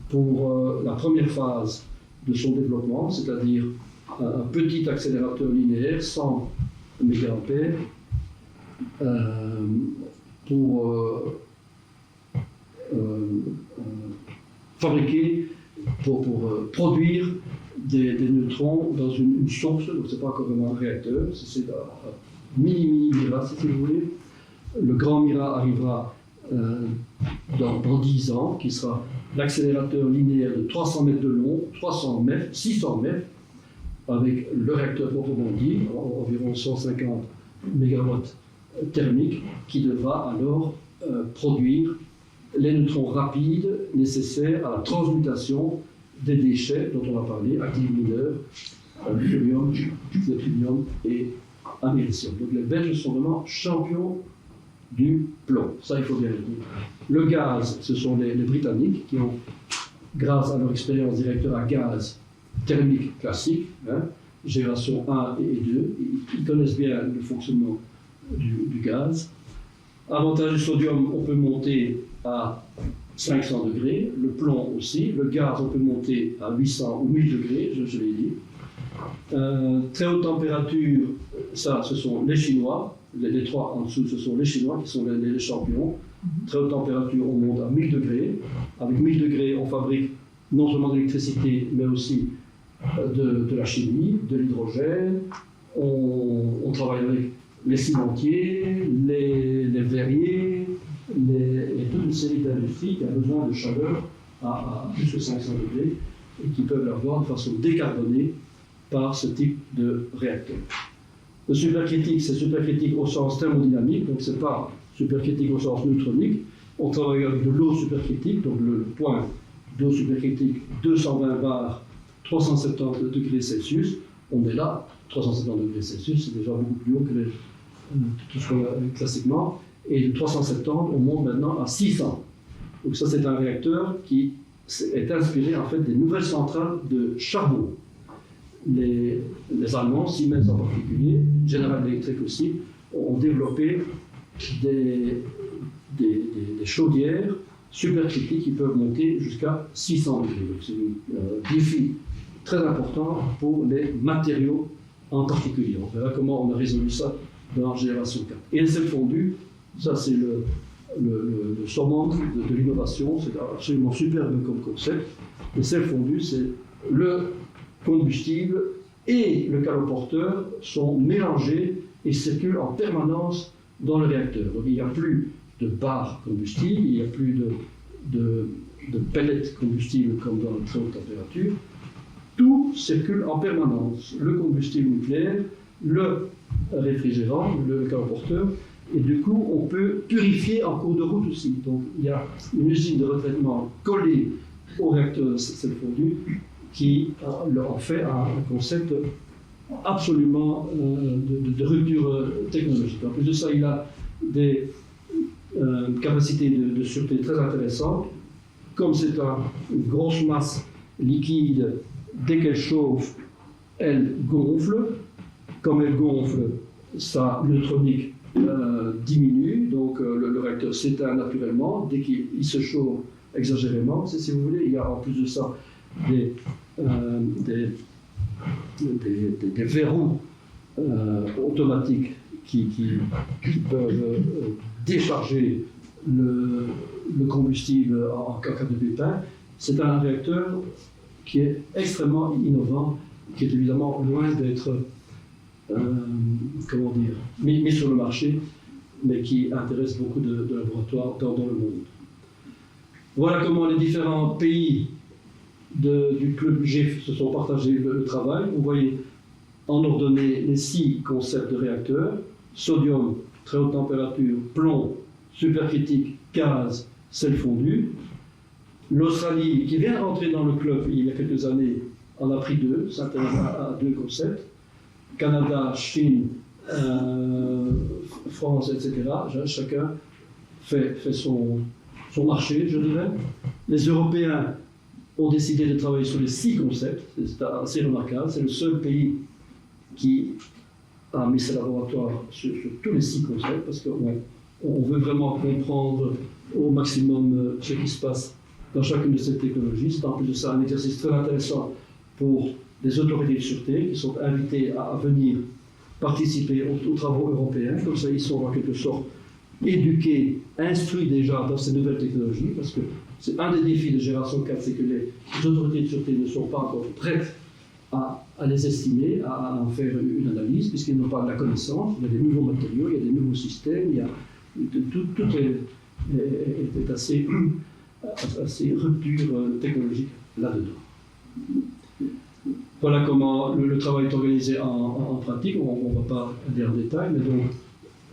pour la première phase de son développement, c'est-à-dire un petit accélérateur linéaire 100 mégaampères pour fabriquer, pour produire des neutrons dans une source. Donc ce n'est pas encore vraiment un réacteur, c'est un mini MIRA si vous voulez. Le grand MIRA arrivera dans 10 ans, qui sera l'accélérateur linéaire de 300 mètres de long, 300 mètres, 600 mètres, avec le réacteur proprement dit, environ 150 MW thermiques, qui devra alors produire les neutrons rapides nécessaires à la transmutation des déchets dont on a parlé, actifs mineurs, thorium, zirconium et américium. Donc les Belges sont vraiment champions du plomb, ça il faut bien le dire. Le gaz, ce sont les Britanniques qui ont, grâce à leur expérience des réacteurs à gaz thermique classique, génération 1 et 2, ils connaissent bien le fonctionnement du gaz. Avantage du sodium, on peut monter à 500 degrés, le plomb aussi, le gaz, on peut monter à 800 ou 1000 degrés, je l'ai dit. Très haute température, ça, ce sont les Chinois. Les trois en dessous, ce sont les Chinois qui sont les champions. Très haute température, on monte à 1000 degrés. Avec 1000 degrés, on fabrique non seulement de l'électricité, mais aussi de la chimie, de l'hydrogène. On travaille avec les cimentiers, les verriers, et toute une série d'industries qui a besoin de chaleur à plus de 500 degrés et qui peuvent l'avoir de façon décarbonée par ce type de réacteur. Le supercritique, c'est supercritique au sens thermodynamique, donc ce n'est pas supercritique au sens neutronique. On travaille avec de l'eau supercritique, donc le point d'eau supercritique 220 bars, 370 degrés Celsius. On est là, 370 degrés Celsius, c'est déjà beaucoup plus haut que tout ce qu'on a classiquement. Et de 370, on monte maintenant à 600. Donc ça, c'est un réacteur qui est inspiré en fait des nouvelles centrales de charbon. Les Allemands, Siemens en particulier, General Electric aussi, ont développé des chaudières supercritiques qui peuvent monter jusqu'à 600 degrés. Donc c'est un défi très important pour les matériaux en particulier. On verra comment on a résolu ça dans la génération 4. Et les sels fondus, ça c'est le summum de l'innovation, c'est absolument superbe comme concept. Les sels fondus, c'est le combustible et le caloporteur sont mélangés et circulent en permanence dans le réacteur. Donc il n'y a plus de barres combustibles, il n'y a plus de pellets combustibles comme dans la très haute température. Tout circule en permanence. Le combustible nucléaire, le réfrigérant, le caloporteur, et du coup on peut purifier en cours de route aussi. Donc il y a une usine de retraitement collée au réacteur de sel fondu qui en fait un concept absolument de rupture technologique. En plus de ça, il a des capacités de sûreté très intéressantes. Comme c'est une grosse masse liquide, dès qu'elle chauffe, elle gonfle. Comme elle gonfle, sa neutronique diminue, donc le réacteur s'éteint naturellement. Dès qu'il se chauffe exagérément, si vous voulez, il y a en plus de ça des verrous automatiques qui peuvent décharger le combustible en cas de pépin. C'est un réacteur qui est extrêmement innovant, qui est évidemment loin d'être mis sur le marché, mais qui intéresse beaucoup de laboratoires dans le monde. Voilà comment les différents pays du club G se sont partagés le travail. Vous voyez en ordonnée les 6 concepts de réacteurs: sodium, très haute température, plomb, supercritique, gaz, sel fondu. L'Australie, qui vient rentrer dans le club il y a quelques années, en a pris 2, s'intéresse à 2 concepts. Canada, Chine, France, etc. Chacun fait son marché, je dirais. Les Européens ont décidé de travailler sur les 6 concepts, c'est assez remarquable, c'est le seul pays qui a mis ses laboratoires sur tous les 6 concepts, parce qu'on veut vraiment comprendre au maximum ce qui se passe dans chacune de ces technologies. C'est en plus de ça un exercice très intéressant pour les autorités de sûreté qui sont invitées à venir participer aux travaux européens. Comme ça, ils sont en quelque sorte éduqués, instruits déjà dans ces nouvelles technologies, parce que c'est un des défis de génération 4, c'est que les autorités de sûreté ne sont pas encore prêtes à les estimer, à en faire une analyse, puisqu'ils n'ont pas de la connaissance. Il y a des nouveaux matériaux, il y a des nouveaux systèmes, tout est assez rupture technologique là-dedans. Voilà comment le travail est organisé en pratique. On ne va pas aller en détail, mais donc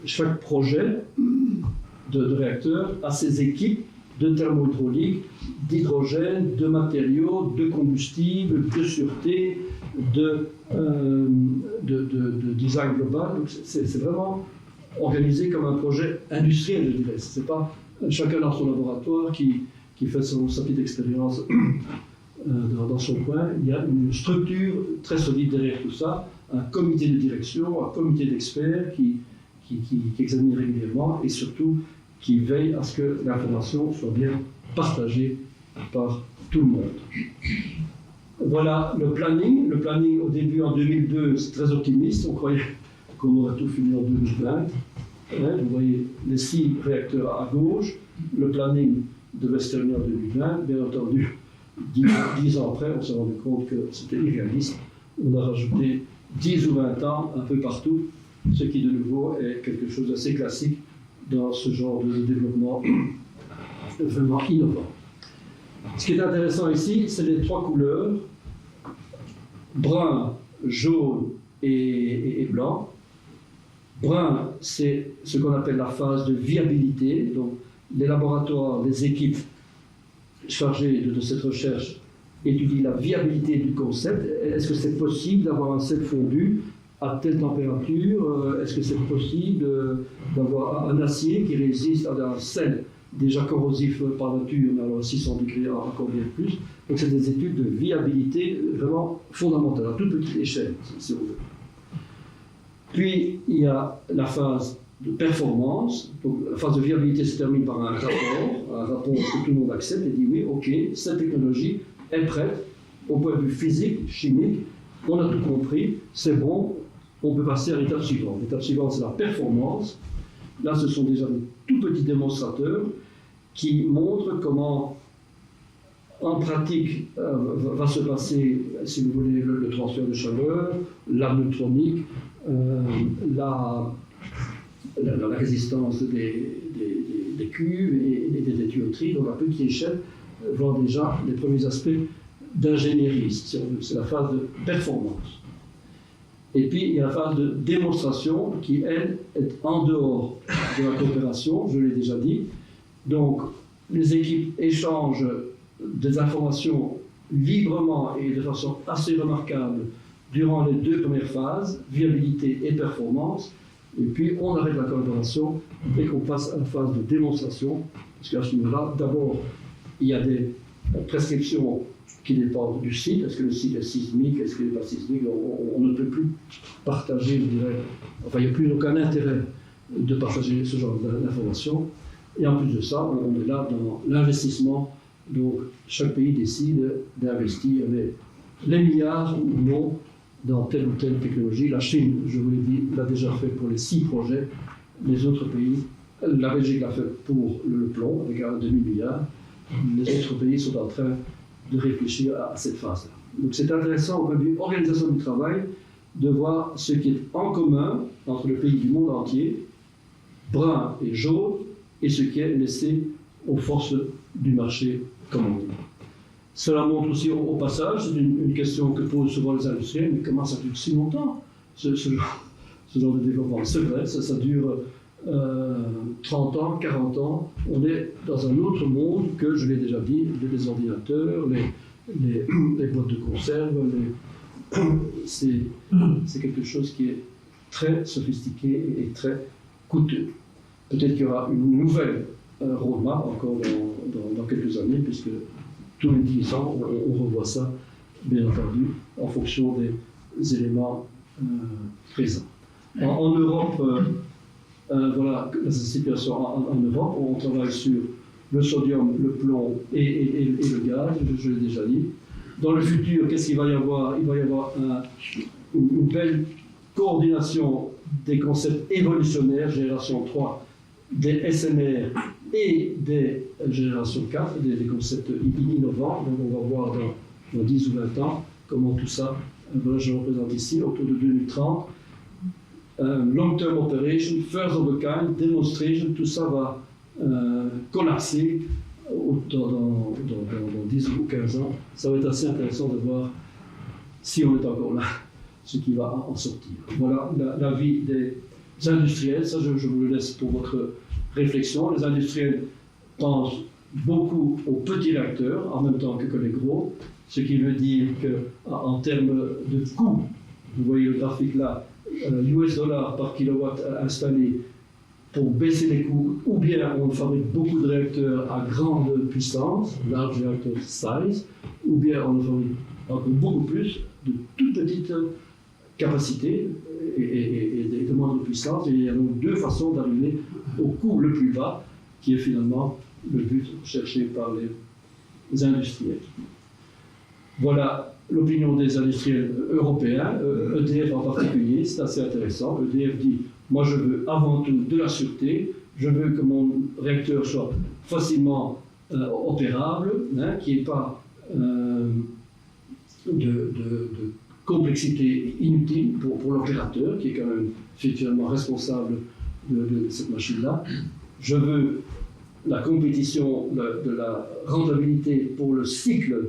chaque projet de réacteur a ses équipes de thermohydraulique, d'hydrogène, de matériaux, de combustible, de sûreté, de design global. Donc c'est vraiment organisé comme un projet industriel, je dirais. Ce n'est pas chacun dans son laboratoire qui fait sa petite expérience dans son coin. Il y a une structure très solide derrière tout ça, un comité de direction, un comité d'experts qui examine régulièrement et surtout qui veille à ce que l'information soit bien partagée par tout le monde. Voilà le planning. Le planning au début en 2002, c'est très optimiste. On croyait qu'on aurait tout fini en 2020. Vous voyez les 6 réacteurs à gauche. Le planning devait se terminer en 2020. Bien entendu, 10 ans après, on s'est rendu compte que c'était irréaliste. On a rajouté 10 ou 20 ans un peu partout, ce qui de nouveau est quelque chose d'assez classique dans ce genre de développement vraiment innovant. Ce qui est intéressant ici, c'est les 3 couleurs, brun, jaune et blanc. Brun, c'est ce qu'on appelle la phase de viabilité. Donc, les laboratoires, les équipes chargées de cette recherche étudient la viabilité du concept. Est-ce que c'est possible d'avoir un sel fondu à telle température? Est-ce que c'est possible d'avoir un acier qui résiste à un sel déjà corrosif par nature, mais alors 600 degrés encore bien plus? Donc c'est des études de viabilité vraiment fondamentales, à toute petite échelle, si on veut. Puis il y a la phase de performance. Donc, la phase de viabilité se termine par un rapport que tout le monde accepte et dit oui, ok, cette technologie est prête au point de vue physique, chimique, on a tout compris, c'est bon, on peut passer à l'étape suivante. L'étape suivante, c'est la performance. Là, ce sont déjà de tout petits démonstrateurs qui montrent comment, en pratique, va se passer, si vous voulez, le transfert de chaleur, la neutronique, la résistance des cuves et des tuyauteries. Donc, à petite échelle, voir déjà les premiers aspects d'ingénierie, si on veut. C'est la phase de performance. Et puis, il y a la phase de démonstration qui, elle, est en dehors de la coopération, je l'ai déjà dit. Donc, les équipes échangent des informations librement et de façon assez remarquable durant les 2 premières phases, viabilité et performance. Et puis, on arrête la collaboration dès qu'on passe à la phase de démonstration. Parce qu'à ce moment-là, d'abord, il y a des prescriptions qui dépendent du site. Est-ce que le site est sismique? Est-ce qu'il n'est pas sismique? On ne peut plus partager, je dirais, enfin, il n'y a plus aucun intérêt de partager ce genre d'informations. Et en plus de ça, on est là dans l'investissement. Donc, chaque pays décide d'investir les milliards ou non dans telle ou telle technologie. La Chine, je vous l'ai dit, l'a déjà fait pour les 6 projets. Les autres pays, la Belgique l'a fait pour le plomb, avec un demi-milliard. Les autres pays sont en train de réfléchir à cette phase-là. Donc c'est intéressant au point de vue organisation du travail de voir ce qui est en commun entre les pays du monde entier, brun et jaune, et ce qui est laissé aux forces du marché, comme on dit. Cela montre aussi au passage, c'est une question que posent souvent les industriels, mais comment ça dure si longtemps, ce genre de développement? C'est vrai, ça dure 30 ans, 40 ans. On est dans un autre monde que, je l'ai déjà dit, les ordinateurs, les boîtes de conserve, c'est quelque chose qui est très sophistiqué et très coûteux. Peut-être qu'il y aura une nouvelle roadmap encore dans quelques années, puisque tous les 10 ans, on revoit ça, bien entendu, en fonction des éléments présents. En Europe, voilà la situation en Europe. On travaille sur le sodium, le plomb et le gaz, je l'ai déjà dit. Dans le futur, qu'est-ce qu'il va y avoir? Il va y avoir une belle coordination des concepts évolutionnaires, génération 3, des SMR et des générations 4, des concepts innovants. Donc on va voir dans 10 ou 20 ans comment tout ça, voilà, je représente ici, autour de 2030. Long-term operation, first of a kind, demonstration, tout ça va collapser dans 10 ou 15 ans. Ça va être assez intéressant de voir, si on est encore là, ce qui va en sortir. Voilà l'avis des industriels, ça je vous le laisse pour votre réflexion. Les industriels pensent beaucoup aux petits réacteurs en même temps que les gros, ce qui veut dire qu'en termes de coût, vous voyez le graphique là, US $ par kilowatt installé pour baisser les coûts, ou bien on fabrique beaucoup de réacteurs à grande puissance, large reactor size, ou bien on fabrique encore beaucoup plus de toutes petites capacités et de moindre puissance. Et il y a donc deux façons d'arriver au coût le plus bas, qui est finalement le but recherché par les industriels. Voilà l'opinion des industriels européens, EDF en particulier, c'est assez intéressant. EDF dit, moi je veux avant tout de la sûreté, je veux que mon réacteur soit facilement opérable, hein, qu'il n'y ait pas de complexité inutile pour l'opérateur, qui est quand même effectivement responsable de cette machine-là. Je veux la compétition de la rentabilité pour le cycle,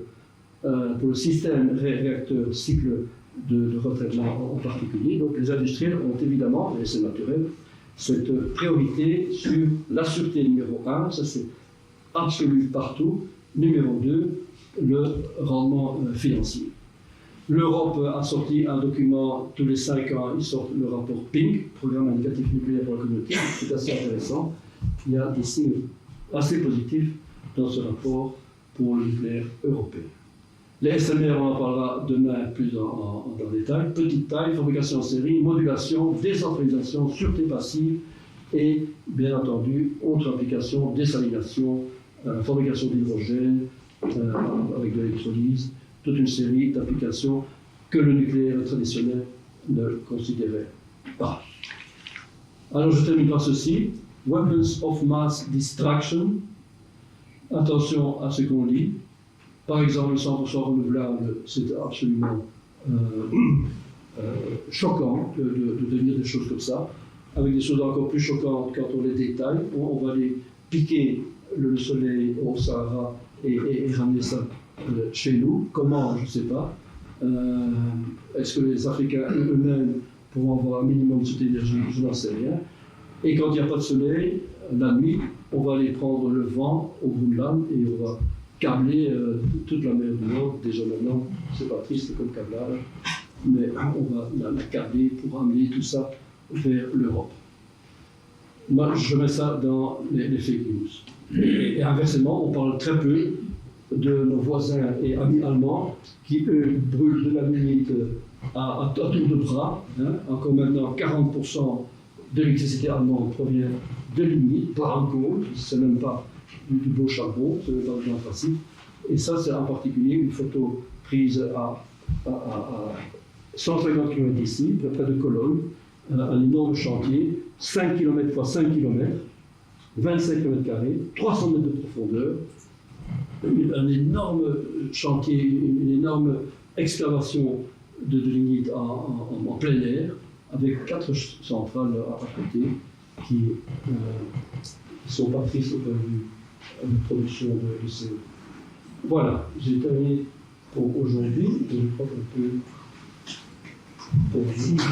pour le système réacteur, cycle de retraitement en particulier. Donc les industriels ont évidemment, et c'est naturel, cette priorité sur la sûreté numéro 1, ça c'est absolu partout. Numéro 2, le rendement financier. L'Europe a sorti un document tous les 5 ans, ils sortent le rapport PINC, Programme indicatif nucléaire pour la communauté, c'est assez intéressant. Il y a des signes assez positifs dans ce rapport pour le nucléaire européen. Les SMR, on en parlera demain plus dans détail. Petite taille, fabrication en série, modulation, décentralisation, sûreté passive et, bien entendu, autres applications, désalination, fabrication d'hydrogène avec de l'électrolyse, toute une série d'applications que le nucléaire traditionnel ne considérait pas. Alors je termine par ceci. Weapons of mass destruction. Attention à ce qu'on lit. Par exemple, le 100% renouvelable, c'est absolument choquant de lire des choses comme ça. Avec des choses encore plus choquantes quand on les détaille. On va aller piquer le soleil au Sahara et ramener ça chez nous. Comment, je ne sais pas. Est-ce que les Africains eux-mêmes pourront avoir un minimum de cette énergie? Je n'en sais rien. Et quand il n'y a pas de soleil, la nuit, on va aller prendre le vent au Groenland et on va câbler toute la mer du Nord. Déjà maintenant, c'est pas triste comme câblage, mais on va la câbler pour amener tout ça vers l'Europe. Moi, je mets ça dans les fake news. Et inversement, on parle très peu de nos voisins et amis allemands qui, eux, brûlent de la lignite à tour de bras. Hein. Encore maintenant, 40% de l'électricité allemande provient de lignite, pas en coal, c'est même pas du beau charbon, c'est même pas de l'anthracite. Et ça, c'est en particulier une photo prise à 150 km d'ici, près de Cologne, un énorme chantier, 5 km x 5 km, 25 km², 300 mètres de profondeur, un énorme chantier, une énorme excavation de lignite en plein air, avec 4 centrales à côté qui sont pas tristes au point de vue de production de CO2. Voilà, j'ai terminé pour aujourd'hui et je crois qu'on peut poursuivre.